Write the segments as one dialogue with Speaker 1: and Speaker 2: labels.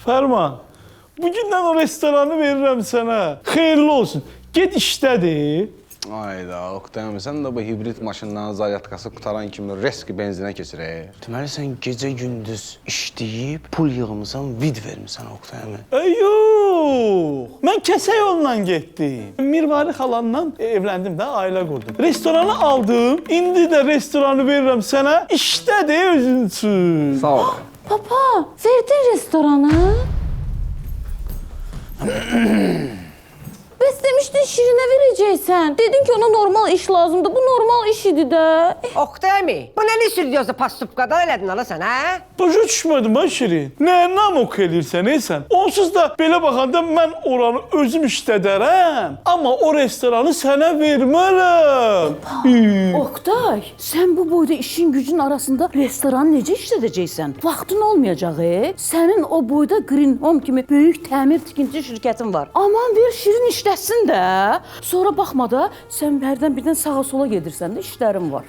Speaker 1: Fərman, bugündən o restoranı verirəm sənə. Xeyirli olsun. Get işlədir.
Speaker 2: Ayda, Oktay əmi, sən də bu hibrid maşınların zaryadkası qutaran kimi reski benzinə keçirək. Deməli, sən gecə-gündüz işləyib, pul yığmısan, vid vermirsən Oktay əmi.
Speaker 1: Yox, mən kəsə yolla getdim. Mirvari xalanla evləndim də, ailə qurdum. Restoranı aldım, indi də restoranı verirəm sənə. İşlədir özün üçün.
Speaker 2: Sağ ol.
Speaker 3: Papa, verdin restoranı? Bəs demişdin Şirinə verəcəksən. Dedin ki, ona normal iş lazımdır. Bu normal iş idi də.
Speaker 4: Oktay əmi, bu nə sürüyorsa pastupkadan elədin ala sən, hə?
Speaker 1: Başa düşmədim ha Şirin. Nəyə namok eləyirsən, sən? Onsuz da belə baxanda mən oranı özüm işlədərəm. Amma o restoranı sənə vermərəm.
Speaker 5: Oktay, sən bu boyda işin gücün arasında restoranı necə işlədəcəksən? Vaxtın olmayacaq, Sənin o boyda Green Home kimi böyük təmir tikinti şirkətin var. Aman ver Şirin işləsin də. Sonra baxma da, sən hərdən birdən sağa sola gedirsən də işlərin var.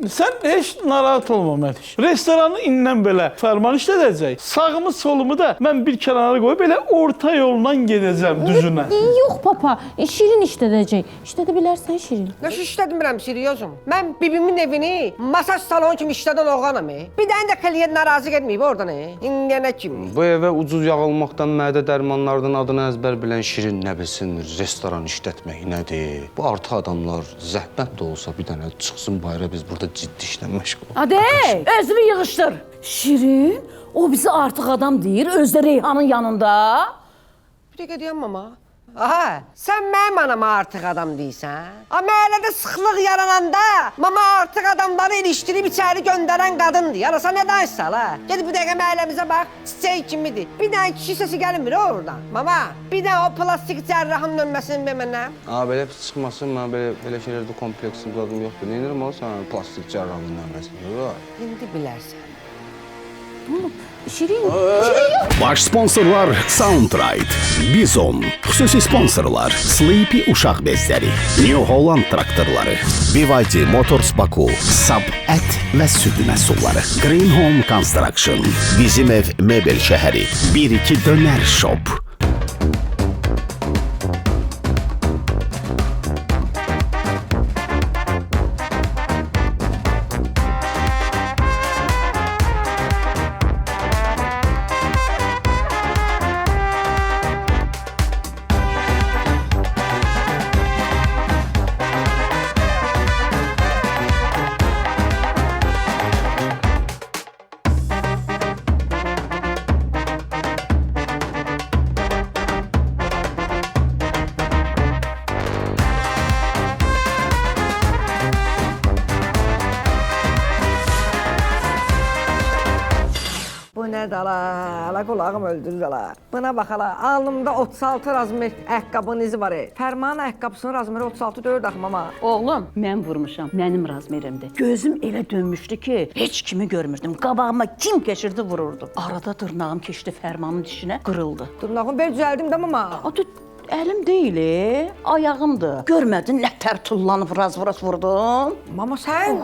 Speaker 1: Sən heç narahat olma Məliş. Restoranı indən belə Fərman işlədəcək. Sağımı solumu da mən bir kənara qoyub belə orta yoldan gedəcəm düzünə.
Speaker 3: Yox papa, Şirin işlədəcək. İşlədə bilərsən Şirin.
Speaker 4: Nəşə işlədim biləm, seriozum. Mən bibimin evini masaj salonu kimi işlədən oğlanım, Bir dənə də kliyent narazı getməyib oradan, İndiyənə kimi.
Speaker 2: Bu evə ucuz yağılmaqdan, mədə dərmanlardan adını əzbər bilən Şirin nə bilsin, restoran işlətmək nədir? Bu artıq adamlar zəhmət də olsa bir dənə çıxsın bayra, biz burada ciddi işlə məşğul.
Speaker 5: Hadi, özünü yığışdır. Şirin, o bizi artıq adam deyir, özdə Reyhanın yanında.
Speaker 4: Bir dəqiqə deyəm mama. Aha, sən mənim anama artıq adam deyirsən. Məhəllədə sıxlıq yarananda mama artıq adamları ilişdirib içəri göndərən qadındır. Yarasa nə danışsan, Gedib bu dəqiqə məhəlləmizə bax, çiçək kimidir. Bir dənə kişi səsi gəlmir oradan. Mama, bir dənə o plastik cərrahın nömrəsini ver mənə.
Speaker 2: Belə pis çıxmasın, mən belə şeylərdə kompleksim zadım yoxdur. Neynirəm o sana plastik cərrahın nömrəsini?
Speaker 4: İndi bilərsən.
Speaker 3: Şirin.
Speaker 6: Baş sponsorlar Soundride, Bizon, xüsusi sponsorlar Sleepy uşaq bezləri, New Holland traktorları, Vivaldi Motors Baku, Sab ət və süd məhsulları, Green Home Construction, Bizim ev mebel şəhəri, 1-2 dönər shop.
Speaker 4: Bu nədir ala, qulağım öldürür ala. Buna bax ala, alnımda 36 razmer ayaqqabının izi var. Fərmanın ayaqqabısının razmeri 36 deyil axı mama.
Speaker 5: Oğlum, mən vurmuşam, mənim razmerimdir. Gözüm elə dönmüşdü ki, heç kimi görmürdüm. Qabağıma kim keçirdi vururdu. Arada dırnağım keçdi Fərmanın dişinə, qırıldı.
Speaker 4: Dırnağımı belə düzəldim də mama.
Speaker 5: Əlim deyil, ayağımdır. Görmədin, nətər tullanıb raz-vuraz vurdum.
Speaker 4: Mama sən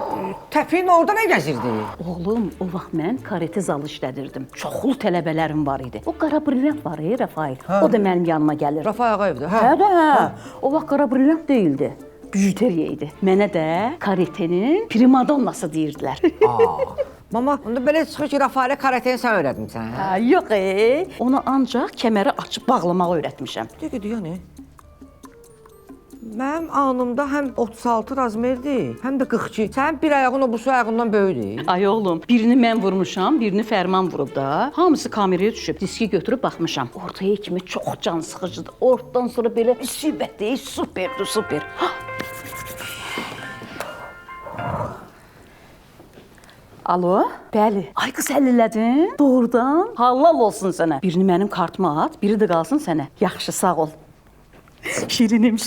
Speaker 4: təpiyin orada nə gəzirdin?
Speaker 5: Oğlum, o vaxt mən karate zalı işlədirdim. Çoxlu tələbələrim var idi. O qara brilyant var, Rafael. O da mənim yanıma gəlir.
Speaker 4: Rafa Ağayevdir,
Speaker 5: Hə. O vaxt qara brilyant deyildi. Bijuteriya idi. Mənə də karatenin primadonnası deyirdilər.
Speaker 4: Mama, onda belə çıxır ki, Rafaelə karateni sən öyrətmişsən, hə?
Speaker 5: Yox, onu ancaq kəməri açıb bağlamağı öyrətmişəm.
Speaker 4: Dəqiqə deyən, Mənim alnımda həm 36 razmerdir, həm də 42. Sənin bir ayağın o busu ayağından böyüdür.
Speaker 5: Ay oğlum, birini mən vurmuşam, birini Fərman vurub da. Hamısı kameraya düşüb, diski götürüb baxmışam. Ortaya kimi çox can sıxıcıdır. Oradan sonra belə müsibətdir, super. Alo, bəli. Ay qız həllələdin? Doğrudan? Halal olsun sənə. Birini mənim kartıma at, biri də qalsın sənə. Yaxşı, sağ ol. Şirinim,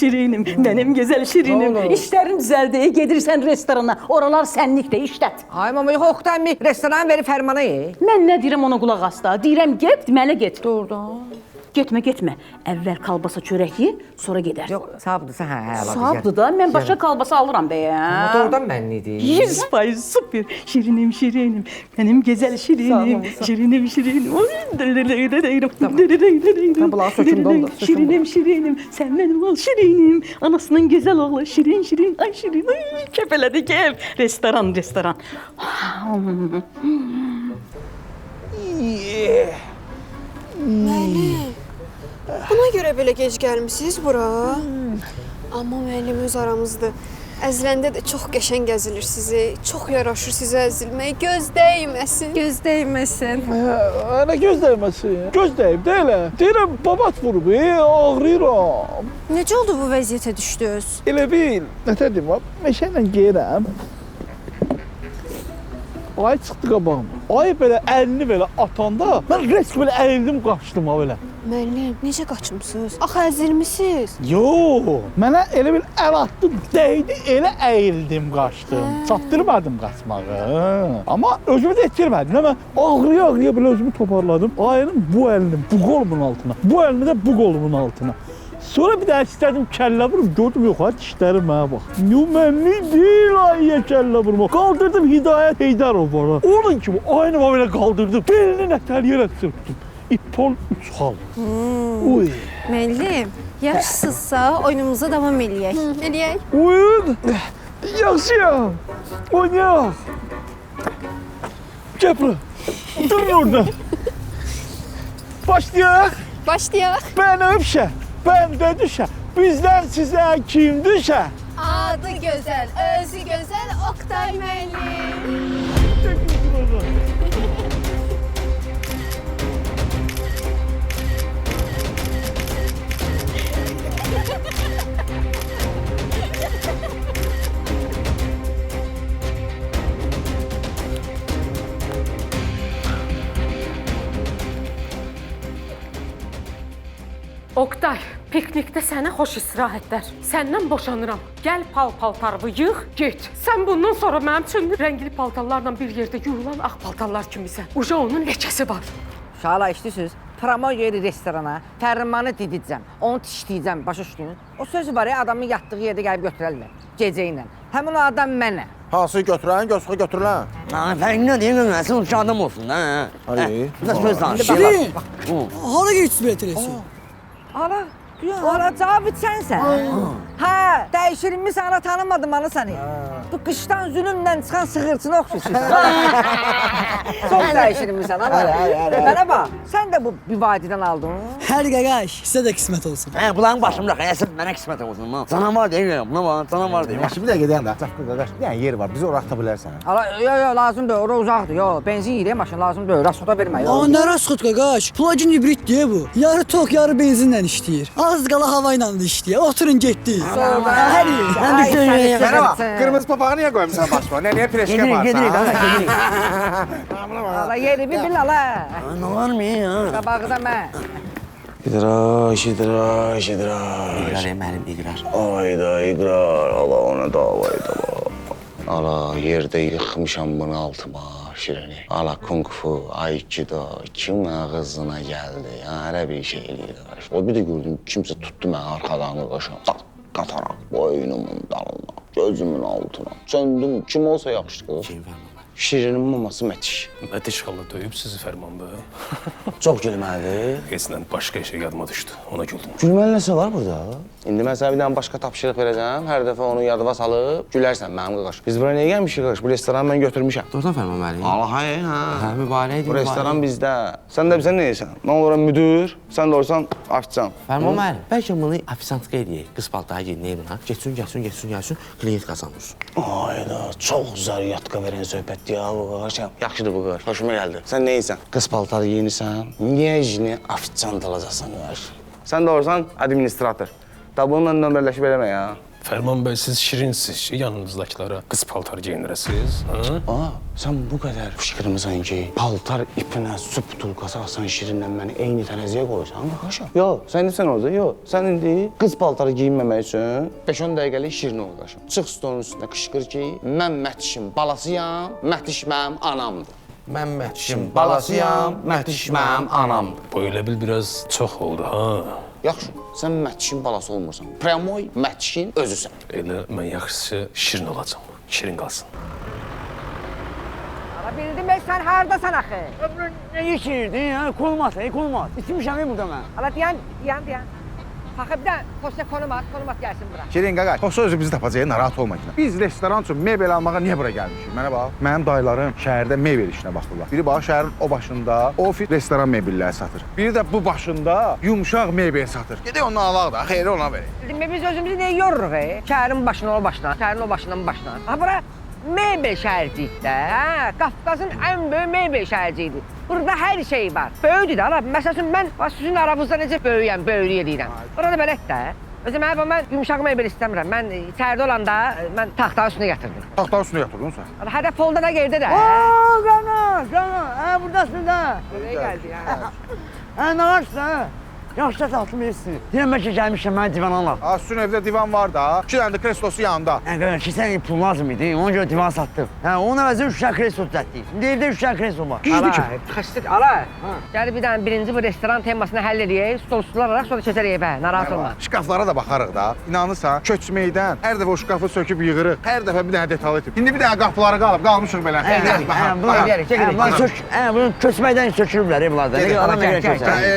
Speaker 5: mənim gözəl Şirinim. İşlərin düzəldi, gedirsən restorana, oralar sənlikdə işlət.
Speaker 4: Ay mama, yox, Oktay əmi restoran verib Fərmana.
Speaker 5: Mən nə deyirəm ona qulaq as da. Deyirəm get, deməli get.
Speaker 4: Doğrudan.
Speaker 5: Getmə, getmə. Əvvəl kalbasa çörək ye, sonra gedərsən.
Speaker 4: Yox, savabdırsa hə.
Speaker 5: Savabdır da, mən başqa kalbasa alıram bəyəm.
Speaker 4: Motordan mənlidir.
Speaker 5: 100% süper. Şirinim, şirinim. Benim güzel şirinim. Şirinim, şirinim.
Speaker 4: bunlar söküm doldu, söküm
Speaker 5: Şirinim, şirinim. Sen benim ol şirinim. Anasının güzel oğlu. Şirin, şirin. Ay şirin. Ay kepeledik ev. Restoran, restoran.
Speaker 7: Müəllim, buna görə belə gec gəlmisiniz bura? Amma müəllim öz aramızdır. Əziləndə də çox qəşəng əzilirsiniz. Çox yaraşır sizə əzilmək. Göz dəyməsin. Göz dəyməsin.
Speaker 1: Ana göz dəyməsin. Göz dəyib də elə. Deyirəm, babat vurub, ağrıyıram.
Speaker 7: Necə oldu bu vəziyyətə düşdünüz?
Speaker 1: Elə bil, nətər deyim, meşə ilə geyirəm. Ay çıxdı qabağıma. Ay belə əlini belə atanda, mən risk belə əyildim, qaçdım ha belə.
Speaker 7: Müəllim, necə qaçmısınız? Axı əzilmisiniz.
Speaker 1: Yox, mənə elə bil əl atdı, dəydi, elə əyildim, qaçdım. Çatdırmadım qaçmağı. Amma özümü də etdirmədim. Mən ağrıya belə özümü toparladım. Ayının bu əlini bu qolumun altına, bu əlini də bu qolumun altına. Sonra bir daha istədim kəllə vurum, gördüm yox, dişlərim mənə bax. Nümenli deyil ayıya kəllə vurma. Qaldırdım Hidayət Heydərov var. Onun kimi aynıma belə qaldırdım. Belini nətər yerə sürtdüm. İpol 3 xal. Uy.
Speaker 7: Müəllim, yaxşısınızsa oyunumuza davam eləyək. Eləyək.
Speaker 1: Oyun. Yaxşıyam. Oynayaq. Gəl bura. Dur orada. Başlayaq.
Speaker 7: Başlayaq.
Speaker 1: Bənövşə. Bəndə düşə. Bizdən sizə kim düşə?
Speaker 7: Adı gözəl, özü gözəl Oktay müəllim.
Speaker 8: Oktay, piknikdə sənə xoş istirahətlər. Səndən boşanıram. Gəl pal-paltarımı yığ, get. Sən bundan sonra mənim üçün rəngli paltarlarla bir yerdə yuyulan ağ paltarlar kimisən. Uca onun ləkəsi var.
Speaker 4: Şala işlisiz. Pramo yeri restorana, tərmanı didicəm, onu tişləyəcəm, başa düşdün? O sözü var ya, adamın yatdığı yerdə gəlib götürərlər, gecə ilə. Həmin o adam mənə.
Speaker 9: Hansı götürən, gözü götürülən?
Speaker 10: Fərqi nə deyim, nəsin uçaq adam olsun, hə?
Speaker 9: Ay.
Speaker 10: Bu da söz danışır.
Speaker 4: Şirin!
Speaker 11: Hara geçsin belə telefon?
Speaker 4: Ala, ala Cavid sənsən. Hə, dəyişirilmiş sana tanımadım ana səni. Bu qışdan zülümlə çıxan sığırçına oxşuyorsun. Çox dəyişirilmişsən ana. Mənə bax, sən də bu bir vadidən aldın.
Speaker 11: Hər qaqaş, sizə də qismət olsun.
Speaker 10: Hə, bunların başımda xəyəsin, mənə qismət olsun. Canavar deyil, buna bax, canavar deyil.
Speaker 9: Yaxşı, bir dəqiqə deyəm də. Cəfqə qardaş, bir dənə yer var, bizi ora ata bilərsən.
Speaker 4: Ala, yo, lazım deyil, ora uzaqdır. Yo, benzin yiyir maşın, lazım deyil. Rasxota vermə.
Speaker 11: Aa, nə rasxot qaqaş? Plug-in hibrid deyə bu. Yarı tok, yarı benzinlə işləyir. Az qala hava ilə də işləyir. Oturun getdi. Hər yer.
Speaker 10: Mən bir söyləyeyim.
Speaker 9: Mənə bax, qırmızı papağı niyə qoymusan başıma? Nəyə preşkə var?
Speaker 10: Gedirik, gedirik.
Speaker 4: Ala, yeri bir bil ala.
Speaker 10: Nə var mı ya?
Speaker 4: Qabağı da mən.
Speaker 2: İdraş, idraş, idraş.
Speaker 10: İqrar mənim, iqrar.
Speaker 2: Ayda iqrar, ala ona davayda la. Ala yerdə yıxmışam bunu altıma şirini. Ala kung fu, aikido, kim ağzına gəldi? Ya hələ bir şey eləyir. O bir də gördüm kimsə tutdu məni arxadan qaşan. Qataraq boynumun dalına, gözümün altına. Söndüm, kim olsa yaxşıdır.
Speaker 10: Kim var mı?
Speaker 2: Şirinin maması Mətiş.
Speaker 12: Mətiş xala döyüb sizi Fərman bəy.
Speaker 2: Çox gülməlidir.
Speaker 12: Keçdən başqa işə yadıma düşdü, ona güldüm.
Speaker 2: Gülməli nəsə var burada? İndi mən sənə bir dənə başqa tapşırıq verəcəm. Hər dəfə onu yadıma salıb gülərsən mənim qaqaş. Biz bura niyə gəlmişik qaqaş? Bu restoranı mən götürmüşəm.
Speaker 10: Doğrudan Fərman müəllim.
Speaker 2: Allah hay, hə.
Speaker 10: Hə, mübarək
Speaker 2: Bu restoran bizdə. Sən də bizə nə edirsən? Mən oluram müdür, sən də olsan aşçan.
Speaker 10: Fərman müəllim, bəlkə bunu ofisantka eləyək. Qız paltaya gedin buna. Getsin, kliyent qazanırsın.
Speaker 2: Ayda, çox zaryatka verən söhbətdir ya bu qaqaş. Yaxşıdır bu qaqaş, hoşuma gəldi. Sən nə edirsən? Qız paltarı geyinirsən, niyəcini ofisiant alacaqsan qaqaş. Sən də olsan administrator. Da bununla nömrələşib eləmə ya.
Speaker 12: Fərman bəy, siz şirinsiz ki, yanınızdakılara qız paltar geyinirəsiniz, hə?
Speaker 2: Sən bu qədər fışqırmısan ki, paltar ipinə su butulkası alsan şirinlə məni eyni tərəziyə qoysan, qaqaşa. Yox, sən sən orada, yox. Sən indi qız paltarı geyinməmək üçün 5-10 dəqiqəlik şirin ol qaşım. Çıx stolun üstünə qışqır ki, mən Mətişin balasıyam, Mətiş mənim anamdır.
Speaker 10: Mən Mətişin balasıyam, Mətiş mənim anamdır.
Speaker 12: Bu elə bil biraz çox oldu ha.
Speaker 2: Yaxşı, sən Mətişin balası olmursan. Prəmoy Mətişin özüsən.
Speaker 12: Elə mən yaxşısı şirin olacam. Şirin qalsın.
Speaker 4: Ala bildim ben sen hardasan axı?
Speaker 11: Ne geçirdin ya? Kolmaz, kolmaz. İçmişəm burada mən.
Speaker 4: Ala diyan. Fakı bir de posta konum at gelsin bura.
Speaker 9: Şirin qaqaş, o sözü bizi tapacaq, narahat olma ki. Biz restoran üçün mebel almağa niyə bura gəlmişik? Mənə bax, mənim dayılarım şəhərdə mebel işinə baxırlar. Biri bax, şəhərin o başında ofis restoran mebelləri satır. Biri də bu başında yumşaq mebel satır. Gedək ondan alaq da, xeyri ona verək.
Speaker 4: Bildim biz özümüzü niye yoruruq Şəhərin başına o başına, şəhərin o başından bu başına. Ha bura mebel şəhərciyik də, hə? Qafqazın ən böyük mebel şəhərciyidir. Burada hər şey var. Böyüdür də, ala. Məsəl üçün mən sizin aranızda necə böyüyəm, böyülü edirəm. Burada belət də. Özüm mən yumşaq mebel istəmirəm. Mən içəridə olanda mən taxtanın üstünə yatırdım.
Speaker 9: Taxtanın üstünə yatırdın sən?
Speaker 4: Hədəf polda da gerdə də.
Speaker 11: Oo, Cana, buradasın da.
Speaker 4: Buraya gəldi ya.
Speaker 11: Ne varsa? Yaşda satmışsın. Deyəm ki, gəlmişəm mən divan alaq.
Speaker 9: Sizin evdə divan var da, 2 dənə də kreslosu yanında.
Speaker 11: Ki, sən pul lazım idi, ona görə divan satdım. Onun əvəzində 3 dənə kreslo düzəltdik. İndi evdə 3 dənə kreslo var.
Speaker 4: Ala, xəstət, ala. Gəl bir dənə birinci bu restoran temasını həll edək, stolsuzlar alaraq sonra keçərik evə, narahat olma.
Speaker 9: Şkaflara da baxarıq da. İnanırsan, köçməkdən hər dəfə o şkafı söküb yığırıq. Hər dəfə bir dənə detal etib. İndi bir dənə qapıları qalmışıq belə.
Speaker 11: Bunu köçməkdən sökülürlər bunlardan.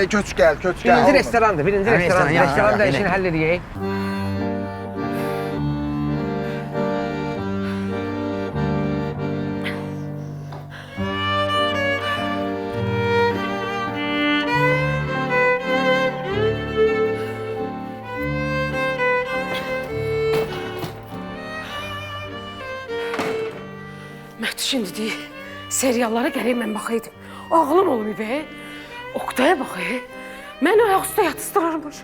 Speaker 9: Köç gəl.
Speaker 4: Birinci restorandır, birinci restoran. Restoran da işini həll edək.
Speaker 8: Mətişin dediyi seriallara gərək mən baxaydım. Ağlım olmuyor. Oktaya baxayım. Mən ayaq üstə yatışdırırmış.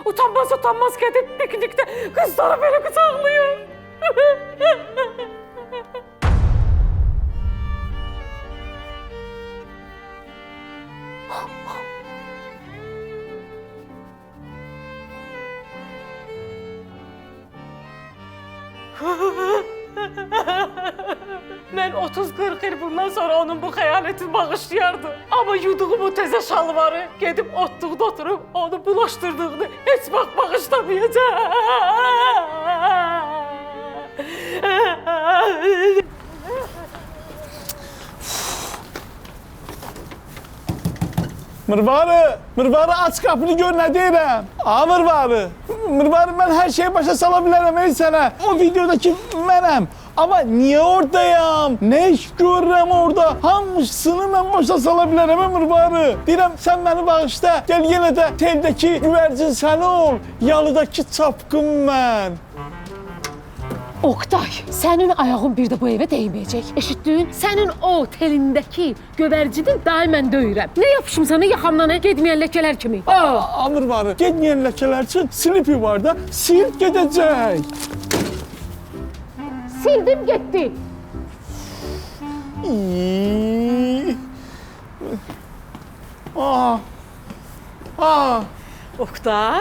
Speaker 8: Utanmaz gedib piknikdə qızları belə qucaqlayır. Mən 30-40 il bundan sonra onun bu xəyalətini bağışlayardım. Amma yuduğum o təzə şalvarı gedib otluqda oturub onu bulaşdırdığını heç vaxt bağışlamayacaq.
Speaker 1: Mırvarı aç qapını gör nə deyirəm. Mırvarı mən hər şeyi başa sala bilərəm sənə. O videodakı mənəm. Ama niye oradayım? Ne iş görürəm orada? Hamısını mən başa sala bilərəm Mırvarı. Deyirəm sən məni bağışla. Gəl yenə də teldəki güvərcin sən ol. Yalıdakı çapqın mən.
Speaker 8: Oktay, sənin ayağın bir də bu evə dəyməyəcək. Eşitdin? Sənin o telindəki göbərcidin daimən döyürəm. Nə yapışım sana yaxamdan getməyən ləkələr kimi?
Speaker 1: Mırvarı, getməyən ləkələr üçün slipi var da, sil gedəcək.
Speaker 8: Sildim getdi. Oktay,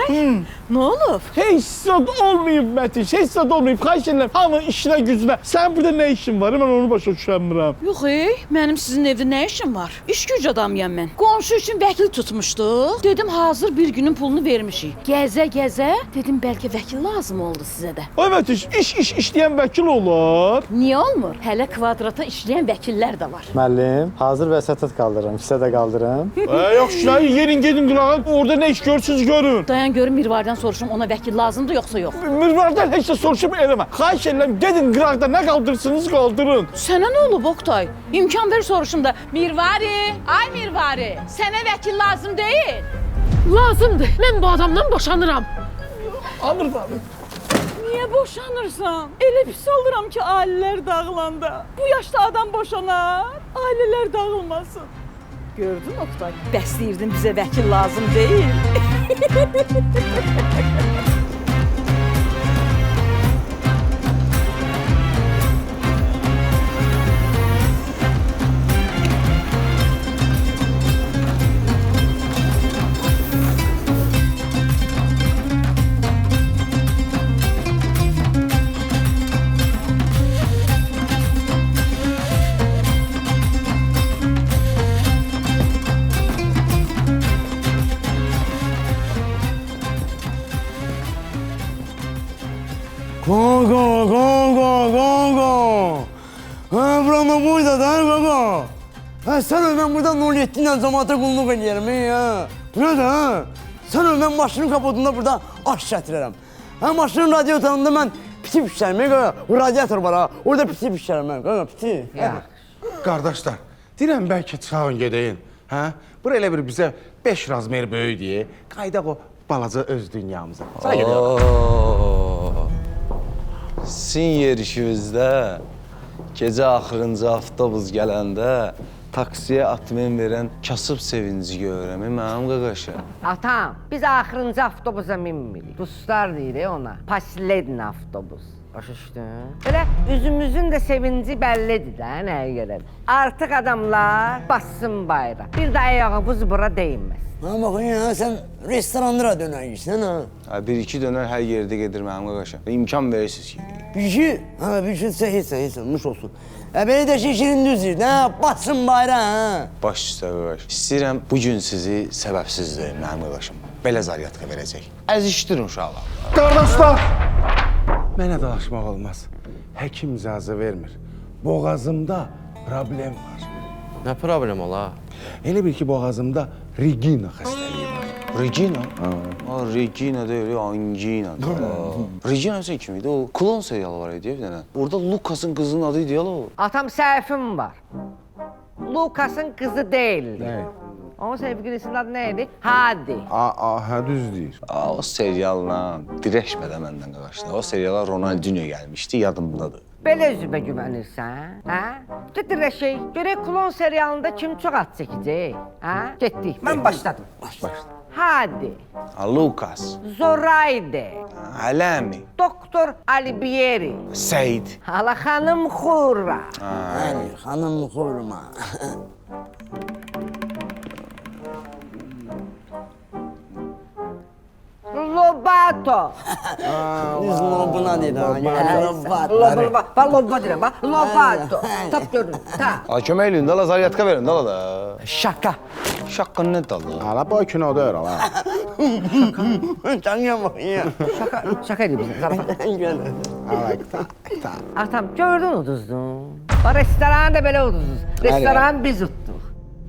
Speaker 8: ne olub?
Speaker 1: Heç zad olmayıb Mətiş, heç zad olmayıb. Xahiş edirəm, hamı işinə gücünə. Sən burada nə işin var? Mən onu başa düşəmirəm.
Speaker 5: Yox, mənim sizin evdə nə işim var? İş güc adamıyam mən. Qonşu üçün vəkil tutmuşduq. Dedim hazır bir günün pulunu vermişik. Gəzə, dedim bəlkə vəkil lazım oldu sizə də.
Speaker 1: Ay Mətiş, iş işləyən vəkil olar.
Speaker 5: Niyə olmur? Hələ kvadrata işləyən vəkillər də var.
Speaker 13: Müəllim, hazır vəsatət qaldırırım, sizə də qaldırım.
Speaker 1: Yox, yerin gedin qırağa, orada nə iş görürsünüz görün.
Speaker 5: Dayan görüm Mirvardan soruşum ona vəkil lazımdır yoxsa yox.
Speaker 1: Mirvardan heç də soruşum eləmə. Xahiş edirəm, gedin qıraqda nə qaldırsınız qaldırın.
Speaker 5: Sənə nə olub Oktay? İmkan ver soruşum da. Mirvari, ay Mirvari, sənə vəkil lazım deyil.
Speaker 8: Lazımdır. Mən bu adamdan boşanıram.
Speaker 1: Mirvari.
Speaker 5: Niyə boşanırsan? Elə pis oluram ki, ailələr dağılanda. Bu yaşda adam boşanar, ailələr dağılmasın. Gördün Oktay? Bəs deyirdin bizə vəkil lazım deyil.
Speaker 14: Qaqa. Ha, buranın boyda da, qaqa. Ha, sən mən burada 07 ilə cəmaata qulluq eləyərəm, ha. Bu nə də, ha? Sən mən maşının kapotunda burada aş gətirərəm. Ha, maşının radiotorunda mən piti pişərəm, qaqa. O radiator var, ha. Orada piti pişərəm mən, qaqa, piti.
Speaker 9: Qardaşlar, deyirəm bəlkə çıxağın gedəyin. Hə? Bura elə bir bizə 5 razmer böyük deyə, qaydaq o balaca öz dünyamıza. Sağ gedək.
Speaker 2: Sizin yerişinizdə gecə axırıncı avtobus gələndə taksiyə atmen verən kasıb sevinci görürəm, mənim qaqaşı.
Speaker 4: Atam, biz axırıncı avtobusa minmirik. Dostlar deyirik ona. Pasledin avtobus. Başa düşdün? Belə üzümüzün də sevinci bəllidir də, nəyə görə. Artıq adamlar bassın bayrağı. Bir də ayağımız bura değinməz.
Speaker 14: Ha, baxın ya, sən restoranda dönərsən, ha?
Speaker 2: Bir-iki dönər hər yerdə gedir mənim qaqaşı. İmkan verirsiniz ki.
Speaker 14: Bir-iki? Ha, bir-iki heç, nuş olsun. Belə də şirin düzdür, nə? Batsın bayrağı, ha?
Speaker 2: Baş üstə qaqaş. İstəyirəm bugün sizi səbəbsizdir mənim qaqaşım. Belə zaryatka verəcək. Əzişdirin uşaqlar.
Speaker 9: Qardaşlar! Mənə dalaşmaq olmaz. Həkim icazə vermir. Boğazımda problem var.
Speaker 10: Nə problem ola?
Speaker 9: Elə bil ki, boğazımda Regina xəstəliyi var.
Speaker 2: Regina? Regina deyil, angina. Regina sən kim idi? O klon serialı var idi bir dənə. Orada Lukas'ın qızının adı idi ya o.
Speaker 4: Atam səhvim var. Lukas'ın qızı deyildi.
Speaker 9: Nə?
Speaker 4: Onun sevgilisinin adı nə idi? Hadi.
Speaker 9: Hə, düz deyir.
Speaker 2: O serialla dirəşmədə məndən qaqaşdı. O seriala Ronaldinho gəlmişdi, yadımdadır.
Speaker 4: Belə üzümə güvənirsən, hə? Gedirləşək, görək klon serialında kim çox ad çəkəcək, hə? Getdik, mən başladım.
Speaker 2: Başla.
Speaker 4: Hadi.
Speaker 2: Lukas.
Speaker 4: Zoraydı.
Speaker 2: Aləmi.
Speaker 4: Doktor Albieri.
Speaker 2: Seyid.
Speaker 4: Hala xanım Xurra.
Speaker 14: Bəli, xanım Xurma.
Speaker 4: Lobato.
Speaker 14: Biz lobuna deyirəm.
Speaker 4: Loba deyirəm, Lobato. Tap görün, tap.
Speaker 2: Kömək eləyin, dala zaryatka verin, dala da.
Speaker 14: Şaka.
Speaker 2: Şaka nə dala?
Speaker 9: Hala bu kinoda öyrə, hala.
Speaker 14: Tanıyan baxın ya.
Speaker 4: Şaka edib bizə.
Speaker 9: Hala,
Speaker 4: Atam, gördün uduzdun. Restoran da belə uduzdunuz. Restoran biz utduq.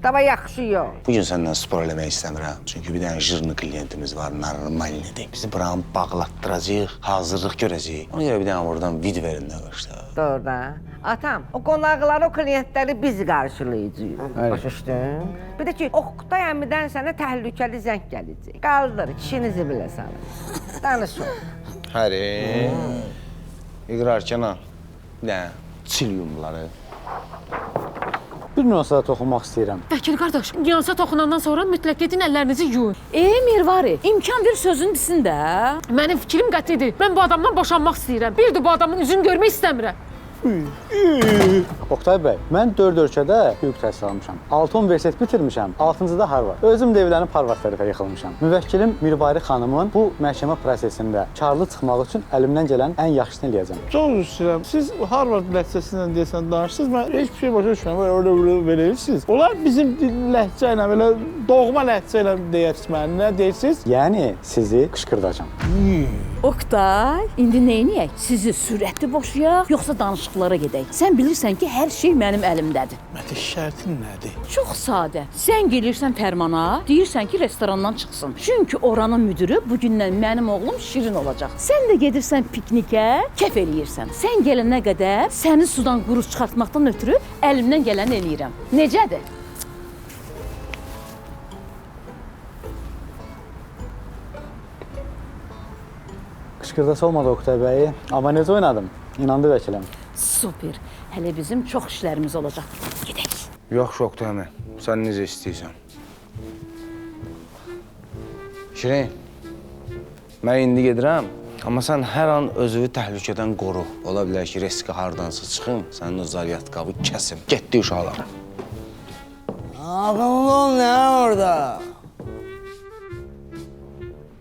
Speaker 4: Dava yaxşı yox.
Speaker 2: Bugün səndən spor eləmək istəmirəm. Çünki bir dənə jırnı klientimiz var, normalnidir. Bizi buranı bağlatdıracaq, hazırlıq görəcək. Ona görə bir dənə oradan vid verin də qaşda.
Speaker 4: Doğrudan. Atam, o qonaqları, o klientləri biz qarşılayacağıq. Başa düşdün? Bir də ki, Oqtay əmidən sənə təhlükəli zəng gələcək. Qaldır, kişinizi biləsən. Danışın.
Speaker 2: Həri. İqrar Kənan. Bir dənə çil yumruları.
Speaker 13: Bir nüansada toxunmaq istəyirəm.
Speaker 8: Vəkil qardaş, nüansa toxunandan sonra mütləq gedin əllərinizi yuyun.
Speaker 5: Mirvari, imkan ver sözün bitsin də.
Speaker 8: Mənim fikrim qətidir. Mən bu adamdan boşanmaq istəyirəm. Bir də bu adamın üzünü görmək istəmirəm.
Speaker 13: Oqtay bəy, mən 4 ölkədə hüquq təhsil almışam. 6 universitet bitirmişəm, 6-cıda Harvard. Özüm də evlənib Harvard tərəfə yıxılmışam. Müvəkkilim Mirvari xanımın bu məhkəmə prosesində karlı çıxmaq üçün əlimdən gələn ən yaxşısını eləyəcəm.
Speaker 1: Çox istəyirəm. Siz Harvard ləhcəsindən deyəsən danışırsınız, mən heç bir şey başa düşmürəm. Orada verirsiniz. Onlar bizim ləhcə ilə, belə doğma ləhcə ilə deyərsiniz. Nə deyirsiniz?
Speaker 13: Yəni sizi qışqırdacam.
Speaker 5: Oqtay, indi neyniyək? Sizi sürətli boşayaq, yoxsa danışıqlara gedək? Sən bilirsən ki, hər şey mənim əlimdədir.
Speaker 1: Məndə şərtin nədir?
Speaker 5: Çox sadə. Sən gelirsən fərmana, deyirsən ki, restorandan çıxsın. Çünki oranın müdürü bugündən mənim oğlum Şirin olacaq. Sən də gedirsən piknikə, kef eləyirsən. Sən gələnə qədər səni sudan quru çıxartmaqdan ötürü əlimdən gələni eləyirəm. Necədir?
Speaker 13: Qışqırdası olmadı Oqtay bəy, amma necə oynadım? İnandı vəkilim.
Speaker 5: Super. Hələ bizim çox işlərimiz olacaq. Gedək.
Speaker 2: Yaxşı Oqtay əmi, sən necə istəyirsən. Şirin, mən indi gedirəm, amma sən hər an özünü təhlükədən qoru. Ola bilər ki, riski hardansa çıxın, sənin o zaryatqabı kəsim. Getdi uşaqlar.
Speaker 14: Ağıllı ol nə orada?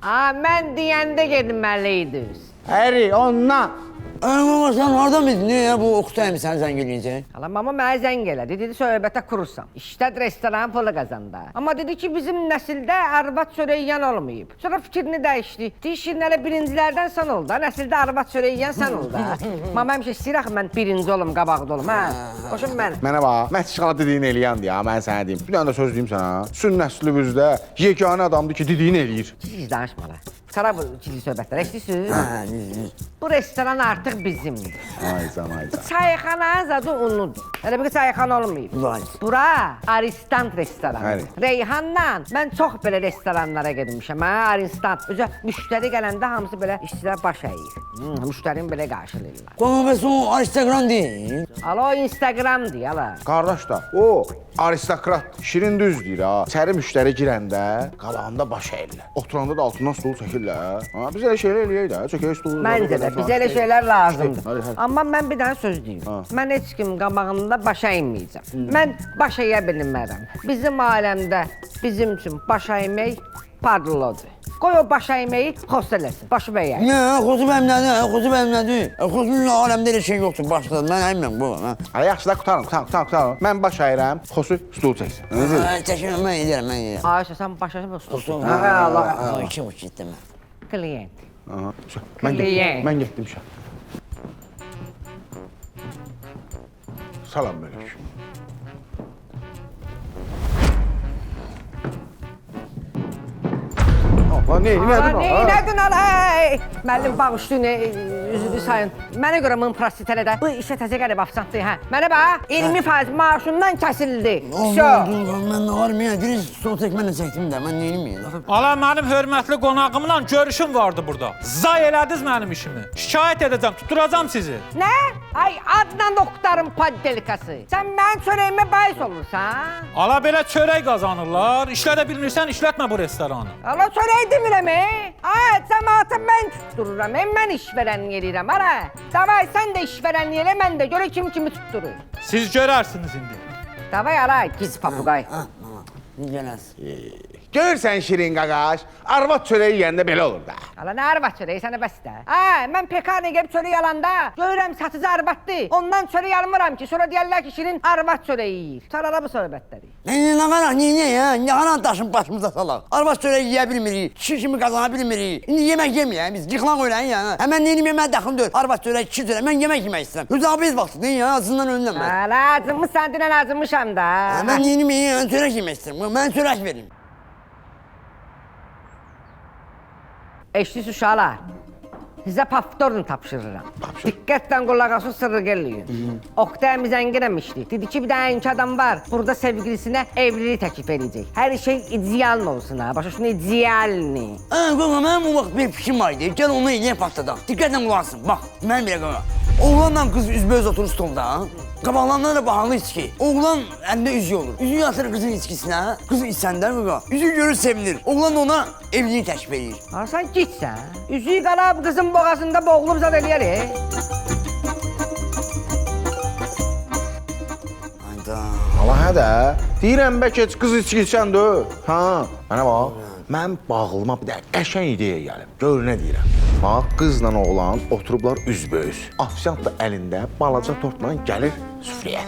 Speaker 4: Mən deyəndə gedməliydiniz.
Speaker 9: Həri, ondan.
Speaker 14: Baba sen hardan bildin ya bu Oktay mı sen zəng eləyəcək?
Speaker 4: Ala mama mənə zəng elədi, dedi söhbətə kurursan. İşləd restoran pulu qazandı. Amma dedi ki bizim nəsildə arvad çörək yeyən olmayıb. Sonra fikrini dəyişdi. Deyir Şirinələ birincilərdən sən ol da, nəsildə arvad çörək yeyən sən ol da. Mama həmişə istəyir axı mən birinci olum, qabaqda olum, hə? Xoşum mən.
Speaker 9: Mənə bax, Məhdi Şıxala dediyin eləyəndir ya, mən sənə deyim. Bir dənə də söz deyim sənə. Sünnəslübüzdə yeganə adamdır ki, dediyin eləyir.
Speaker 4: Siz danışma la. Sana bu ciddi söhbətlər eşitsiz? Bu restoran artıq bizimdir.
Speaker 9: Aycan.
Speaker 4: Çayxananın adı unudur. Elə bir çayxana olmayıb. Bura Aristant restoranı. Reyhanla mən çox belə restoranlara gedmişəm. Aristant. Özə müştəri gələndə hamısı belə işçilər baş əyir. Müştərini belə qarşılayırlar.
Speaker 14: Baba bəs o Instagram deyil.
Speaker 4: Ala o Instagramdır ala.
Speaker 9: Qardaş da, o aristokrat, şirin düz deyir ha. İçəri müştəri girəndə qabağında baş əyirlər. Oturanda da altından stol çəkirlər. Biz elə şeylər eləyək də, çəkək stolu.
Speaker 4: Məncə də, bizə elə şeylər lazımdır. Amma mən bir dənə söz deyim. Mən heç kim qabağında baş əyməyəcəm. Mən baş əyə bilmərəm. Bizim aləmdə bizim üçün baş əymək padlodur. Qoy o baş əyməyi xost eləsin, başı bəyək.
Speaker 14: Nə, xosu bəyəm nədir, xosu bəyəm nədir? Xosunun aləmdə elə şey yoxdur, başladı, mən əyməm bu.
Speaker 9: Yaxşı da qutarım. Mən baş əyirəm, xosu stol çəksin.
Speaker 14: Çəkin, mən edirəm.
Speaker 4: Ayşə, sən baş əyirəm, stol çəksin.
Speaker 14: Allah. İki bu getdim mən.
Speaker 4: Klient.
Speaker 9: Mən getdim şah. Salam böyük.
Speaker 4: Neydin alay? Müəllim bağışlayın, üzrü sayın. Mənə görə mın prostitələdə bu işə təzə gəlib afisantdır, hə? Mənə bax, 20% maaşından kəsildi.
Speaker 14: Mən nə var mı? Dirək stol çəkmənlə çəkdim də, mən neyim?
Speaker 15: Ala, mənim hörmətli qonağımla görüşüm vardı burada. Zay elədiniz mənim işimi. Şikayət edəcəm, tutturacam sizi.
Speaker 4: Nə? Ay, Adnan Oqtarın paddelikası. Sən mənim çörəyimə bahis olursan?
Speaker 15: Ala, belə çörək qazanırlar. İşlədə bilmirsən, işlətmə bu restoranı.
Speaker 4: Ala, çörək demirəm, ay, cəmaatı mən tutdururam, mən işvərənlik eləyirəm, ara. Davay, sən də işvərənlik elə, mən də görə kimi tutturur.
Speaker 15: Siz görərsiniz indi.
Speaker 4: Davay, ara, giz papuqay.
Speaker 9: Görürsən Şirin qaqaş, arvad çörəyi yeyəndə belə olur da.
Speaker 4: Ala, nə arvad çörəyi, sənə bəs də. Mən pekarni gəlib çörək alanda, görürəm satıcı arvaddır. Ondan çörək almıram ki, sonra deyərlər ki, Şirin arvad çörəyi yeyir. Sarala bu söhbətləri.
Speaker 14: Nə qaraq, niyə ya? Nə qaran daşın başımıza salaq? Arvad çörəyi yeyə bilmirik, kişi kimi qazana bilmirik. İndi yemək yeməyək, biz yıxılan öyrəyin ya. Həmən neyini yemək dəxim deyil. Arvad çörəyi, kişi çörəyi, mən yemək yemək istəyirəm. Hücabiz vaxtı deyin ya, acından önləm mən.
Speaker 4: Ala, acınmışsan, dinən acınmışam da.
Speaker 14: Mən neyini yemək, çörək yemək istəyirəm. Mən çörək verim.
Speaker 4: Eşlis uşaqlar, sizə paftorunu tapşırıram. Diqqətlə qulaq asın, sırrı eləyin. Oktay əmi zəng eləmişdi. Dedi ki, bir dənə inki adam var, burada sevgilisinə evliliyi təklif edəcək. Hər şey ideal olsun ha, başa şunu idealni.
Speaker 14: Qaqa, mənim o vaxt bir fikrim var idi. Gəl onu eləyək patladan. Diqqətlə qulaq asın, bax, mənim belə qaqa. Oğlanla qız üzbəüz oturur stolda. Qabaqlarından da bahalı içki. Oğlan əlində üzüyü olur. Üzüyü atır qızın içkisinə. Qızı içsəndə qaqa. Üzüyü görür sevinir. Oğlan ona evliliyi təklif edir.
Speaker 4: Sən gitsən. Üzüyü qalab qızın boğazında boğulub zad eləyər.
Speaker 14: Hayda.
Speaker 9: Allah hə də, deyirəm bəlkə qız içki içən deyil. Ha, mənə bax. Mənim bağlıma bir də qəşəng ideya gəlib. Gör nə deyirəm. Bax, qızla oğlan oturublar üzbəüz. Afisant da əlində balaca tortla gəlir süfrəyə.